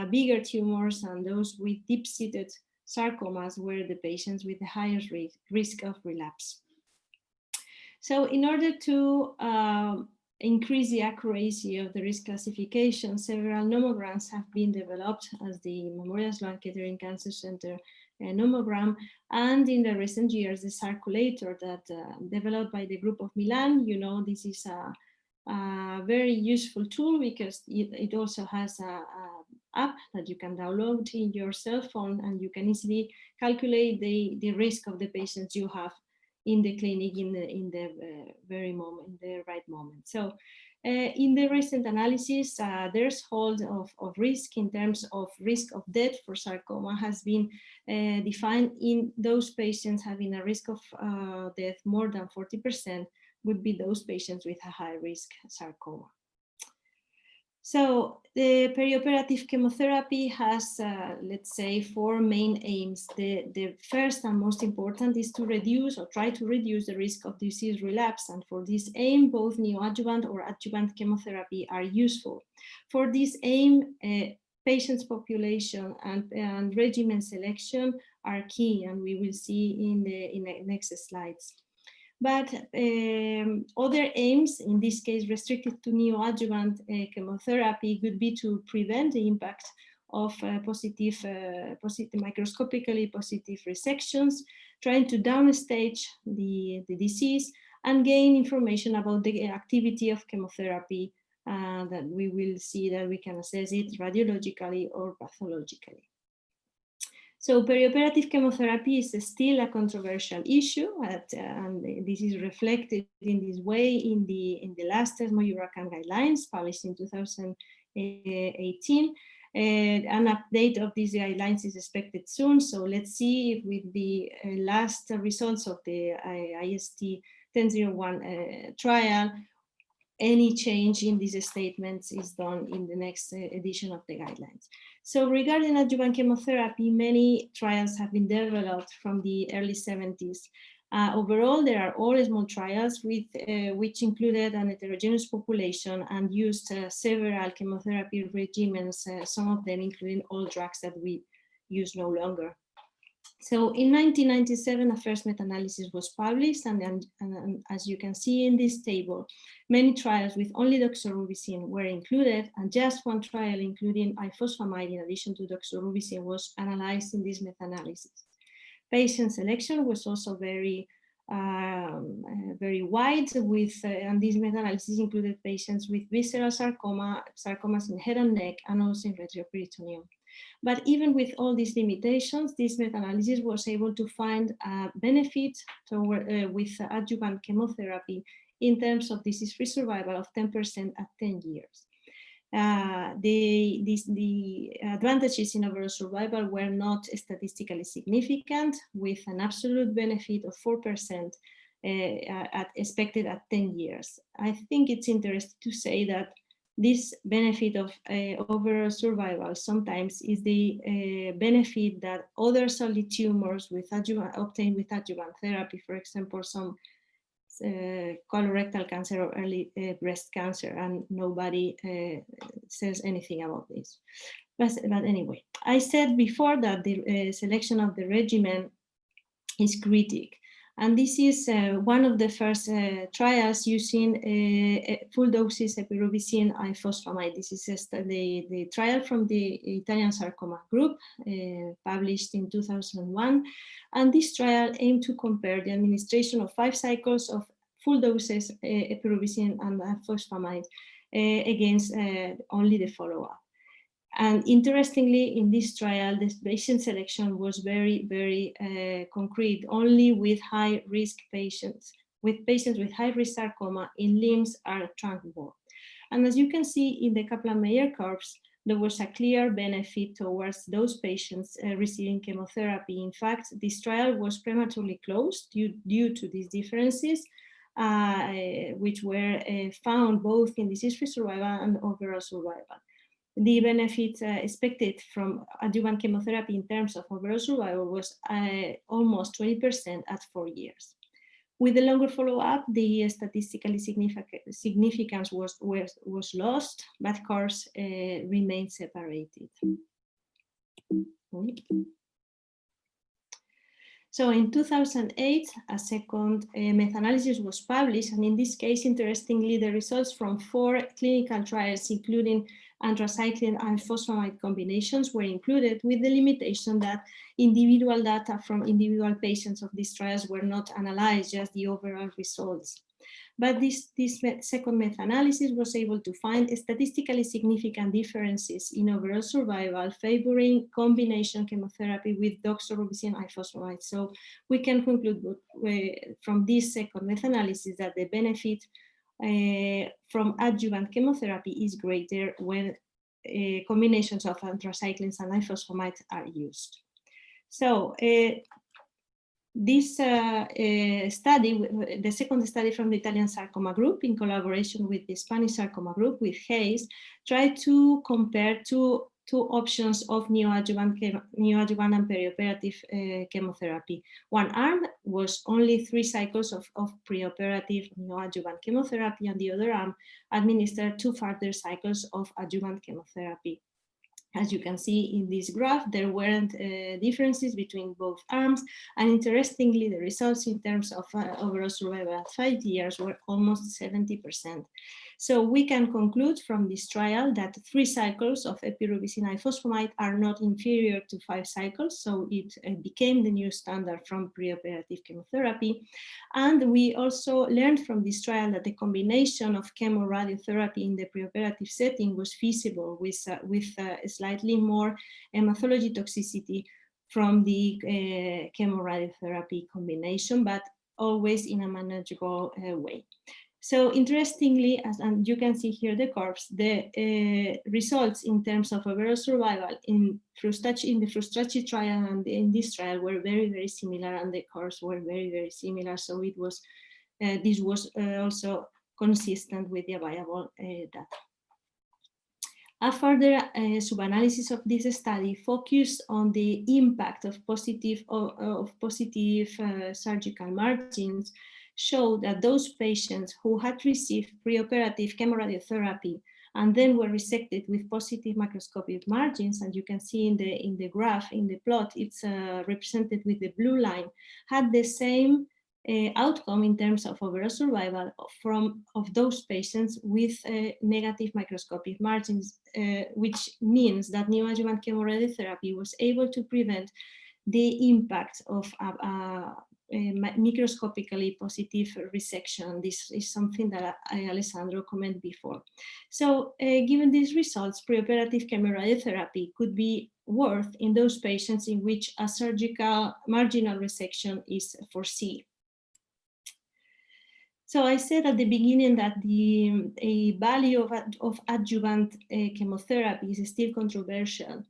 bigger tumors, and those with deep-seated sarcomas were the patients with the highest risk of relapse. So in order to increase the accuracy of the risk classification, several nomograms have been developed as the Memorial Sloan Kettering Cancer Center nomogram, and in the recent years, the Sarculator that developed by the group of Milan. You know, this is a very useful tool because it also has an app that you can download in your cell phone, and you can easily calculate the risk of the patients you have in the clinic in the very moment, in the right moment. So in the recent analysis, there's hold of risk in terms of risk of death for sarcoma has been defined in those patients having a risk of death more than 40%, would be those patients with a high-risk sarcoma. So the perioperative chemotherapy has, let's say, 4 main aims. The first and most important is to reduce or try to reduce the risk of disease relapse. And for this aim, both neoadjuvant or adjuvant chemotherapy are useful. For this aim, patients population and regimen selection are key, and we will see in the next slides. But other aims, in this case restricted to neoadjuvant chemotherapy, would be to prevent the impact of microscopically positive resections, trying to downstage the disease, and gain information about the activity of chemotherapy, that we will see that we can assess it radiologically or pathologically. So perioperative chemotherapy is still a controversial issue, and this is reflected in this way in the last ESMO-EURACAN guidelines published in 2018. An update of these guidelines is expected soon. So let's see if with the last results of the IST 1001 trial, any change in these statements is done in the next edition of the guidelines. So regarding adjuvant chemotherapy, many trials have been developed from the early 70s. Overall, there are all small trials with, which included an heterogeneous population and used several chemotherapy regimens, some of them including all drugs that we use no longer. So in 1997, a first meta-analysis was published, and as you can see in this table, many trials with only doxorubicin were included, and just one trial including ifosfamide in addition to doxorubicin was analyzed in this meta-analysis. Patient selection was also very wide, with and this meta-analysis included patients with visceral sarcoma, sarcomas in head and neck, and also in retroperitoneum. But even with all these limitations, this meta-analysis was able to find a benefit with adjuvant chemotherapy in terms of disease-free survival of 10% at 10 years. The advantages in overall survival were not statistically significant, with an absolute benefit of 4% expected at 10 years. I think it's interesting to say that this benefit of overall survival sometimes is the benefit that other solid tumors with obtained with adjuvant therapy, for example, some colorectal cancer or early breast cancer, and nobody says anything about this. But anyway, I said before that the selection of the regimen is critical. And this is one of the first trials using full doses epirubicin ifosfamide. This is the trial from the Italian sarcoma group, published in 2001. And this trial aimed to compare the administration of 5 cycles of full doses epirubicin and ifosfamide against only the follow-up. And interestingly, in this trial, the patient selection was very concrete, only with high-risk patients, with high-risk sarcoma in limbs are trunk-bored. And as you can see in the Kaplan-Meier curves, there was a clear benefit towards those patients receiving chemotherapy. In fact, this trial was prematurely closed due to these differences, which were found both in disease-free survival and overall survival. The benefit expected from adjuvant chemotherapy in terms of overall survival was almost 20% at 4 years. With the longer follow-up, the statistically significance was lost, but curves remained separated. So in 2008, a second meta-analysis was published, and in this case, interestingly, the results from 4 clinical trials, including anthracycline and ifosfamide combinations, were included, with the limitation that individual data from individual patients of these trials were not analyzed, just the overall results. But this second meta-analysis was able to find statistically significant differences in overall survival, favoring combination chemotherapy with doxorubicin ifosfamide. So we can conclude from this second meta-analysis that the benefit from adjuvant chemotherapy is greater when combinations of anthracyclines and ifosfamide are used. So This study, the second study from the Italian sarcoma group in collaboration with the Spanish sarcoma group with Hayes, tried to compare two options of neoadjuvant and perioperative chemotherapy. One arm was only 3 cycles of preoperative neoadjuvant chemotherapy, and the other arm administered 2 further cycles of adjuvant chemotherapy. As you can see in this graph, there weren't differences between both arms, and interestingly, the results in terms of overall survival at 5 years were almost 70%. So we can conclude from this trial that 3 cycles of epirubicin ifosfamide are not inferior to 5 cycles, so it became the new standard from preoperative chemotherapy. And we also learned from this trial that the combination of chemoradiotherapy in the preoperative setting was feasible with slightly more hematology toxicity from the chemoradiotherapy combination, but always in a manageable way. So interestingly, and you can see here the curves, the results in terms of overall survival in the Frustracci trial and in this trial were very, very similar, and the curves were very, very similar. So it was this was also consistent with the available data. A further sub-analysis of this study focused on the impact of positive surgical margins, showed that those patients who had received preoperative chemoradiotherapy and then were resected with positive macroscopic margins, and you can see in the graph, in the plot, it's represented with the blue line, had the same outcome in terms of overall survival of those patients with negative microscopic margins, which means that neoadjuvant chemoradiotherapy was able to prevent the impact of microscopically positive resection. This is something that Alessandro commented before. So given these results, preoperative chemoradiotherapy could be worth in those patients in which a surgical marginal resection is foreseen. So I said at the beginning that the value of adjuvant chemotherapy is still controversial.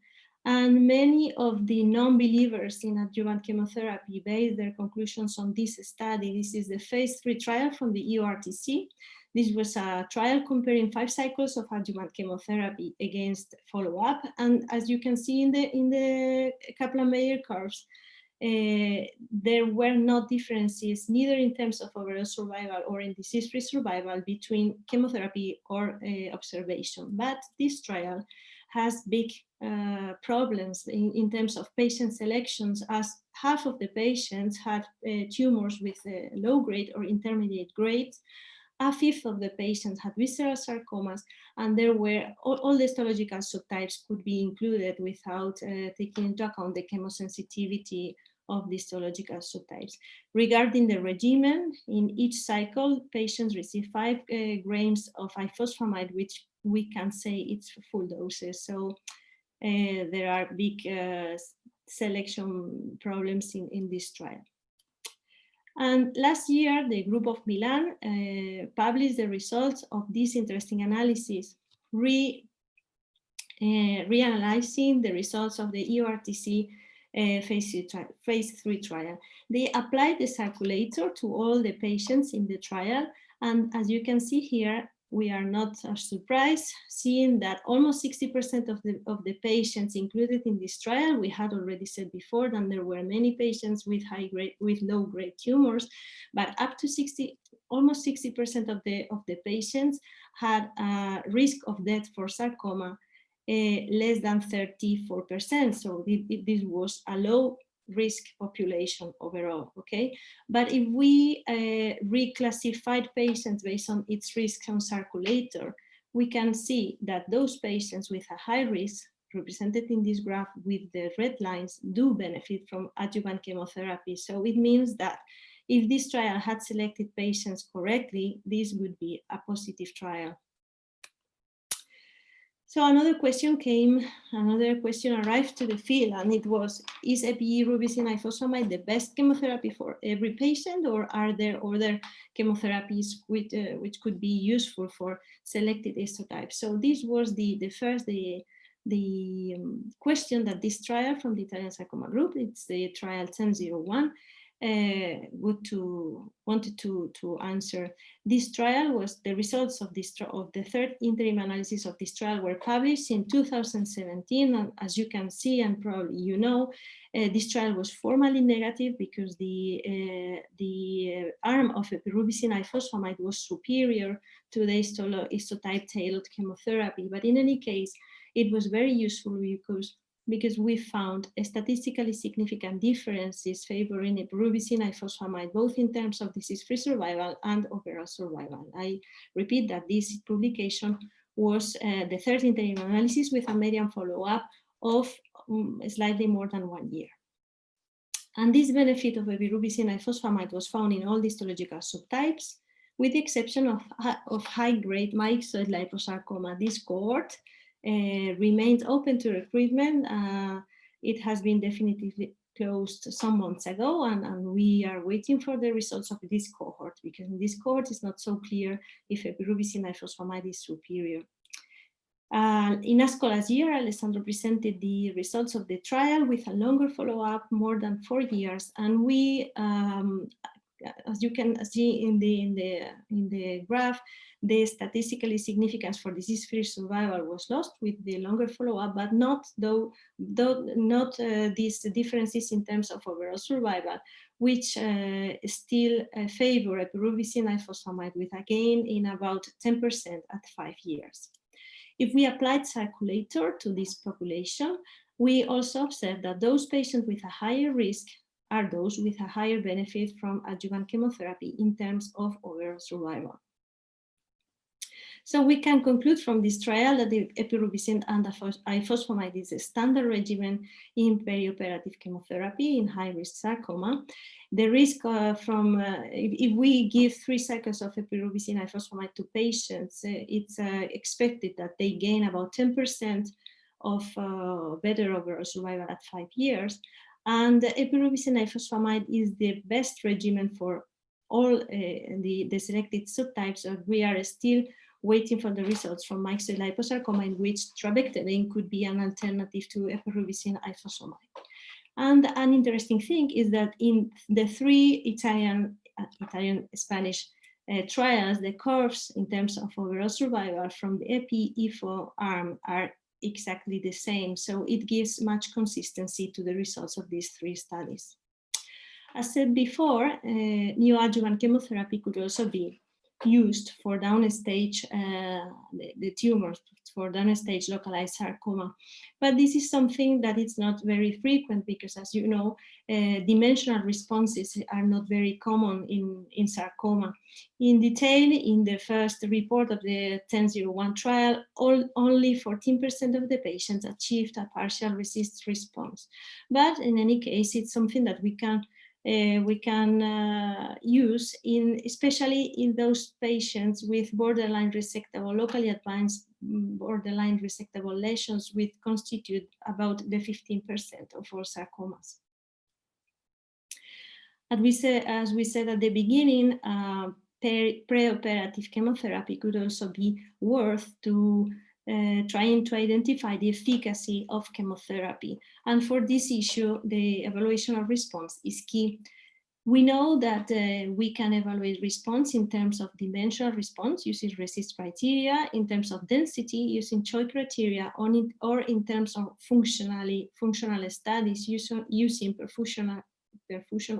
And many of the non-believers in adjuvant chemotherapy base their conclusions on this study. This is the phase 3 trial from the EORTC. This was a trial comparing 5 cycles of adjuvant chemotherapy against follow-up. And as you can see in the Kaplan-Meier curves, there were no differences, neither in terms of overall survival or in disease-free survival between chemotherapy or observation. But this trial has big problems in terms of patient selections, as half of the patients had tumors with low grade or intermediate grades. A fifth of the patients had visceral sarcomas, and there were all the histological subtypes could be included without taking into account the chemosensitivity of the histological subtypes. Regarding the regimen, in each cycle, patients receive 5 grams of ifosfamide, which we can say it's full doses. So there are big selection problems in this trial. And last year, the group of Milan published the results of this interesting analysis, reanalyzing the results of the EORTC phase 3 trial. They applied the circulator to all the patients in the trial. And as you can see here, we are not surprised seeing that almost 60% of the patients included in this trial, we had already said before that there were many patients with low grade tumors, but up to almost 60% of the patients had a risk of death for sarcoma less than 34%. So this was a low risk population overall, okay? But if we reclassified patients based on its risk on circulator, we can see that those patients with a high risk, represented in this graph with the red lines, do benefit from adjuvant chemotherapy. So it means that if this trial had selected patients correctly, this would be a positive trial. So another question arrived to the field, and it was, is epirubicin ifosfamide the best chemotherapy for every patient, or are there other chemotherapies which could be useful for selected histotypes? So this was the question that this trial from the Italian sarcoma group, it's the trial 1001, wanted to answer. This trial was the results of the third interim analysis of this trial were published in 2017, and as you can see, and probably you know, this trial was formally negative because the arm of epirubicin ifosfamide was superior to the histotype tailored chemotherapy. But in any case, it was very useful because we found statistically significant differences favoring epirubicin ifosfamide, both in terms of disease-free survival and overall survival. I repeat that this publication was the third interim analysis with a median follow-up of slightly more than 1 year. And this benefit of epirubicin ifosfamide was found in all the histological subtypes, with the exception of high-grade myxoid liposarcoma. This cohort remains open to recruitment. It has been definitively closed some months ago, and we are waiting for the results of this cohort, because in this cohort it's not so clear if epirubicin ifosfamide is superior. In ASCO last year, Alessandro presented the results of the trial with a longer follow-up, more than 4 years, and we, as you can see in the graph, the statistically significance for disease-free survival was lost with the longer follow-up, but not these differences in terms of overall survival, which still favor epirubicin ifosfamide with a gain in about 10% at 5 years. If we applied circulator to this population, we also observed that those patients with a higher risk are those with a higher benefit from adjuvant chemotherapy in terms of overall survival. So we can conclude from this trial that the epirubicin and ifosfamide is a standard regimen in perioperative chemotherapy in high-risk sarcoma. The risk if we give 3 cycles of epirubicin ifosfamide to patients, it's expected that they gain about 10% of better overall survival at 5 years. And the epirubicin ifosfamide is the best regimen for all the selected subtypes. We are still waiting for the results from myxoid liposarcoma, in which trabectedin could be an alternative to epirubicin ifosfamide. And an interesting thing is that in the 3 Italian-Spanish trials, the curves in terms of overall survival from the epi-ifo arm are exactly the same. So it gives much consistency to the results of these 3 studies. As said before, neoadjuvant chemotherapy could also be used for downstage the tumors, for downstage localized sarcoma. But this is something that is not very frequent because, as you know, dimensional responses are not very common in sarcoma. In detail, in the first report of the 1001 trial, only 14% of the patients achieved a partial RECIST response. But in any case, it's something that we can use especially in those patients with borderline resectable, locally advanced borderline resectable lesions, which constitute about the 15% of all sarcomas. As we said at the beginning, preoperative chemotherapy could also be worth to trying to identify the efficacy of chemotherapy. And for this issue, the evaluation of response is key. We know that we can evaluate response in terms of dimensional response using RECIST criteria, in terms of density using CHOI criteria, or in terms of functional studies using perfusion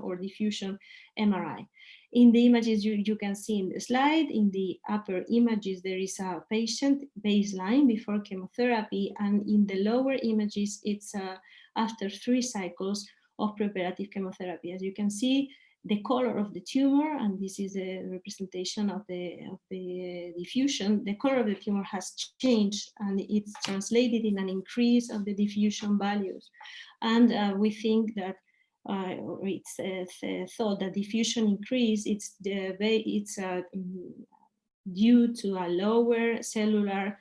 or diffusion MRI. In the images you can see in the slide, in the upper images, there is a patient baseline before chemotherapy, and in the lower images, it's after 3 cycles of preoperative chemotherapy. As you can see, the color of the tumor, and this is a representation of the diffusion, the color of the tumor has changed, and it's translated in an increase of the diffusion values. And we think that it's thought that diffusion increase, it's due to a lower cellular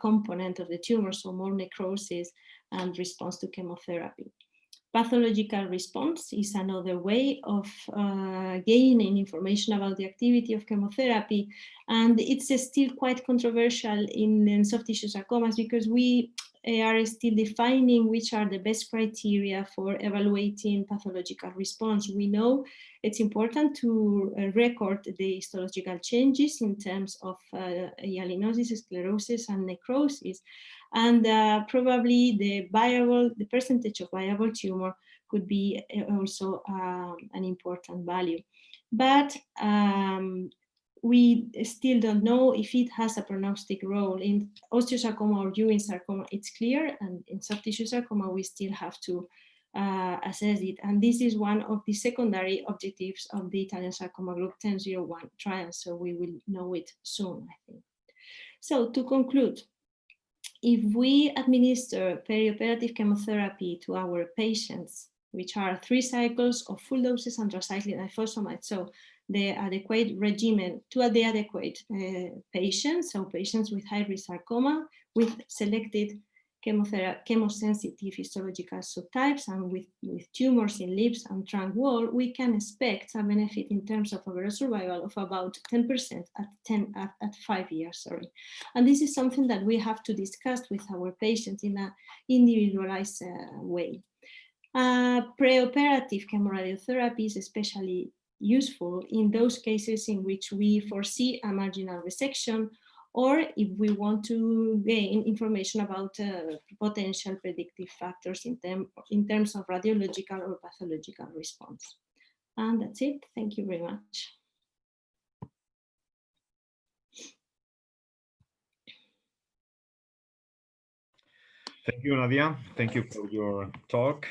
component of the tumor, so more necrosis and response to chemotherapy. Pathological response is another way of gaining information about the activity of chemotherapy, and it's still quite controversial in soft tissue sarcomas because we are still defining which are the best criteria for evaluating pathological response. We know it's important to record the histological changes in terms of hyalinosis, sclerosis, and necrosis. And probably the percentage of viable tumor could be also an important value. But we still don't know if it has a prognostic role. In osteosarcoma or Ewing sarcoma, it's clear, and in soft tissue sarcoma, we still have to assess it. And this is one of the secondary objectives of the Italian Sarcoma Group 1001 trial, so we will know it soon, I think. So to conclude, if we administer perioperative chemotherapy to our patients, which are 3 cycles of full doses anthracycline ifosfamide, so the adequate regimen to the adequate patients, so patients with high-risk sarcoma, with selected chemosensitive histological subtypes, and with tumors in lips and trunk wall, we can expect a benefit in terms of overall survival of about 10% at 5 years. And this is something that we have to discuss with our patients in an individualized way. Preoperative chemoradiotherapy is especially useful in those cases in which we foresee a marginal resection, or if we want to gain information about potential predictive factors in terms of radiological or pathological response. And that's it. Thank you very much. Thank you, Nadia. Thank you for your talk.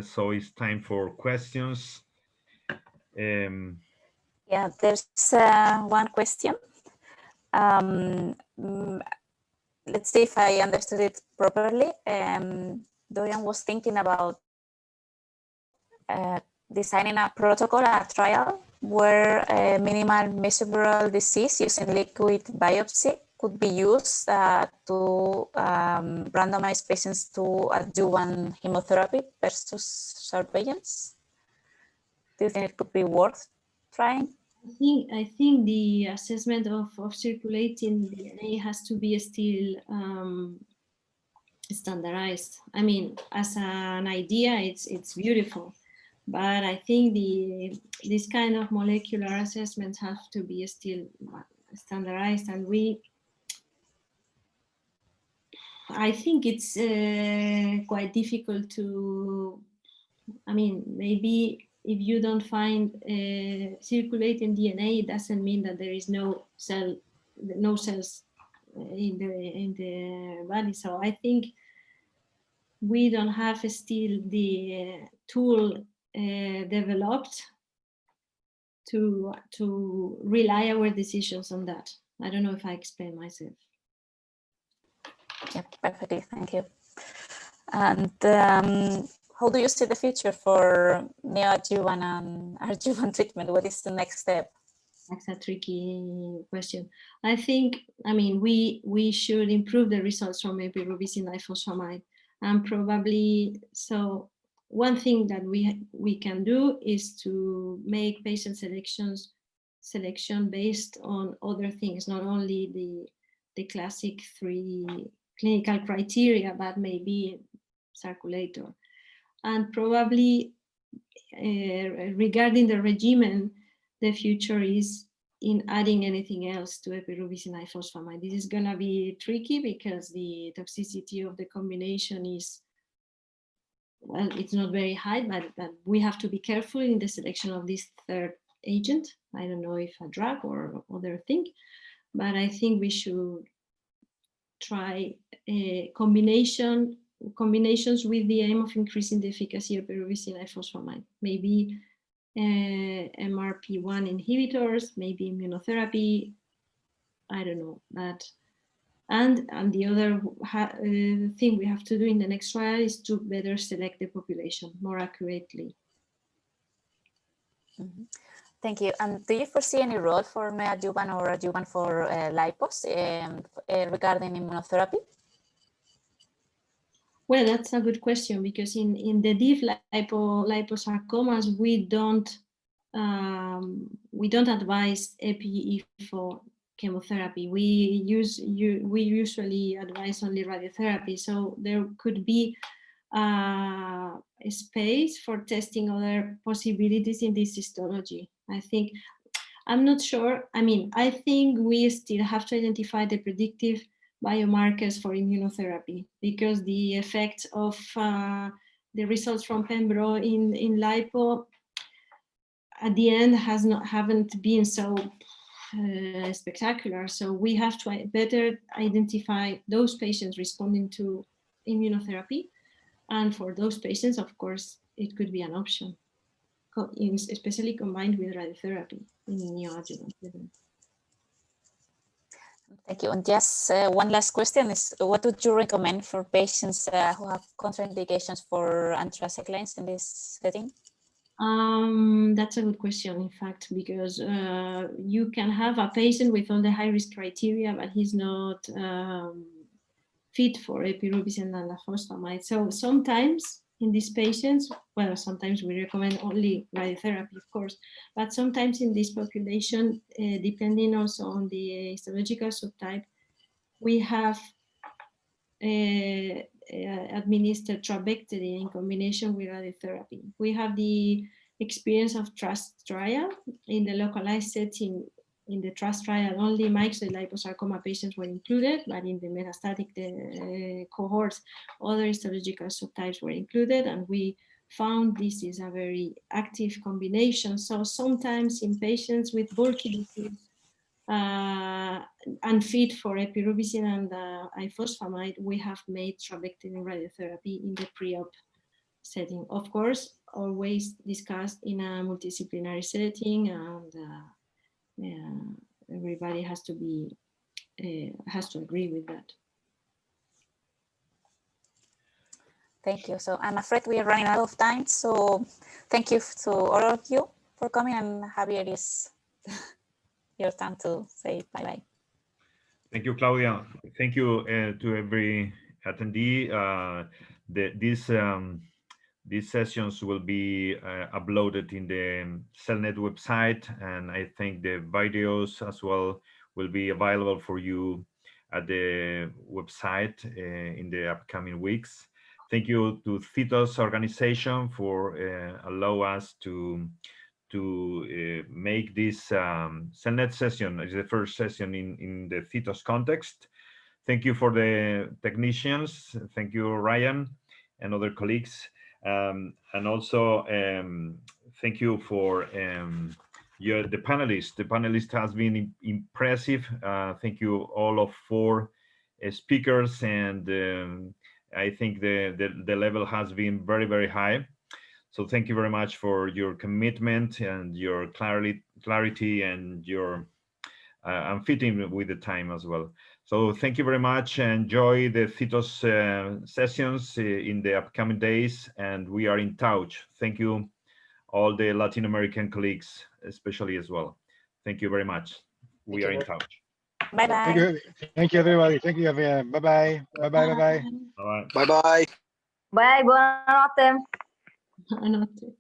So it's time for questions. Yeah, there's one question. Let's see if I understood it properly. Dorian was thinking about designing a protocol, a trial, where minimal measurable disease using liquid biopsy could be used to randomize patients to adjuvant chemotherapy versus surveillance. Do you think it could be worth trying? I think the assessment of circulating DNA has to be still standardized. I mean, as an idea, it's beautiful, but I think this kind of molecular assessments have to be still standardized, and I think it's quite difficult to, I mean, maybe if you don't find circulating DNA, it doesn't mean that there is no cells in the body. So I think we don't have still the tool developed to rely our decisions on that. I don't know if I explained myself. Yeah, perfectly. Thank you. And how do you see the future for neoadjuvant and adjuvant treatment? What is the next step? That's a tricky question. I think, I mean, we should improve the results from epirubicin ifosfamide, and probably, so one thing that we can do is to make patient selection based on other things, not only the classic 3 clinical criteria, but maybe circulator. And probably regarding the regimen, the future is in adding anything else to epirubicin ifosfamide. This is going to be tricky because the toxicity of the combination is, well, it's not very high, but we have to be careful in the selection of this third agent. I don't know if a drug or other thing, but I think we should try combinations with the aim of increasing the efficacy of epirubicin ifosfamide. Maybe MRP1 inhibitors, maybe immunotherapy, I don't know. But and the other thing we have to do in the next trial is to better select the population more accurately. Mm-hmm. Thank you. And do you foresee any role for neoadjuvant or adjuvant for lipos regarding immunotherapy? Well, that's a good question, because in the deep liposarcomas, we don't advise epi-ifo chemotherapy. We usually advise only radiotherapy, so there could be a space for testing other possibilities in this histology. I'm not sure. I mean, I think we still have to identify the predictive biomarkers for immunotherapy, because the effects of the results from Pembro in Lipo at the end haven't been so spectacular. So we have to better identify those patients responding to immunotherapy. And for those patients, of course, it could be an option, especially combined with radiotherapy in neoadjuvant setting. Thank you. And just one last question is, what would you recommend for patients who have contraindications for anthracyclines in this setting? That's a good question, in fact, because you can have a patient with all the high-risk criteria, but he's not fit for epirubicin and lafospamide. So sometimes in these patients, well, sometimes we recommend only radiotherapy, of course, but sometimes in this population, depending also on the histological subtype, we have administered trabectedin in combination with radiotherapy. We have the experience of TRUST trial. In the localized setting, in the TRUST trial, only myxoid liposarcoma patients were included, but in the metastatic cohorts, other histological subtypes were included, and we found this is a very active combination. So sometimes in patients with bulky disease, unfit for epirubicin and ifosfamide, we have made trabectedin radiotherapy in the pre-op setting. Of course, always discussed in a multidisciplinary setting, and everybody has to agree with that. Thank you. So I'm afraid we are running out of time. So thank you to all of you for coming, and Javier, is your time to say bye-bye. Thank you, Claudia. Thank you to every attendee. These sessions will be uploaded in the SELNET website, and I think the videos as well will be available for you at the website in the upcoming weeks. Thank you to CTOS organization for allow us to make this SELNET session is the first session in the CTOS context. Thank you for the technicians. Thank you, Ryan, and other colleagues. And also thank you for the panelists. The panelists has been impressive. Thank you all of 4 speakers, and I think the level has been very, very high. So thank you very much for your commitment and your clarity and your fitting with the time as well. So thank you very much. Enjoy the CTOS sessions in the upcoming days, and we are in touch. Thank you, all the Latin American colleagues, especially as well. Thank you very much. We are in touch. Bye-bye. Thank you, everybody. Thank you, Javier. Bye-bye. Bye-bye. Bye-bye. Bye-bye. Bye. Bye. Buonanotte. Buonanotte.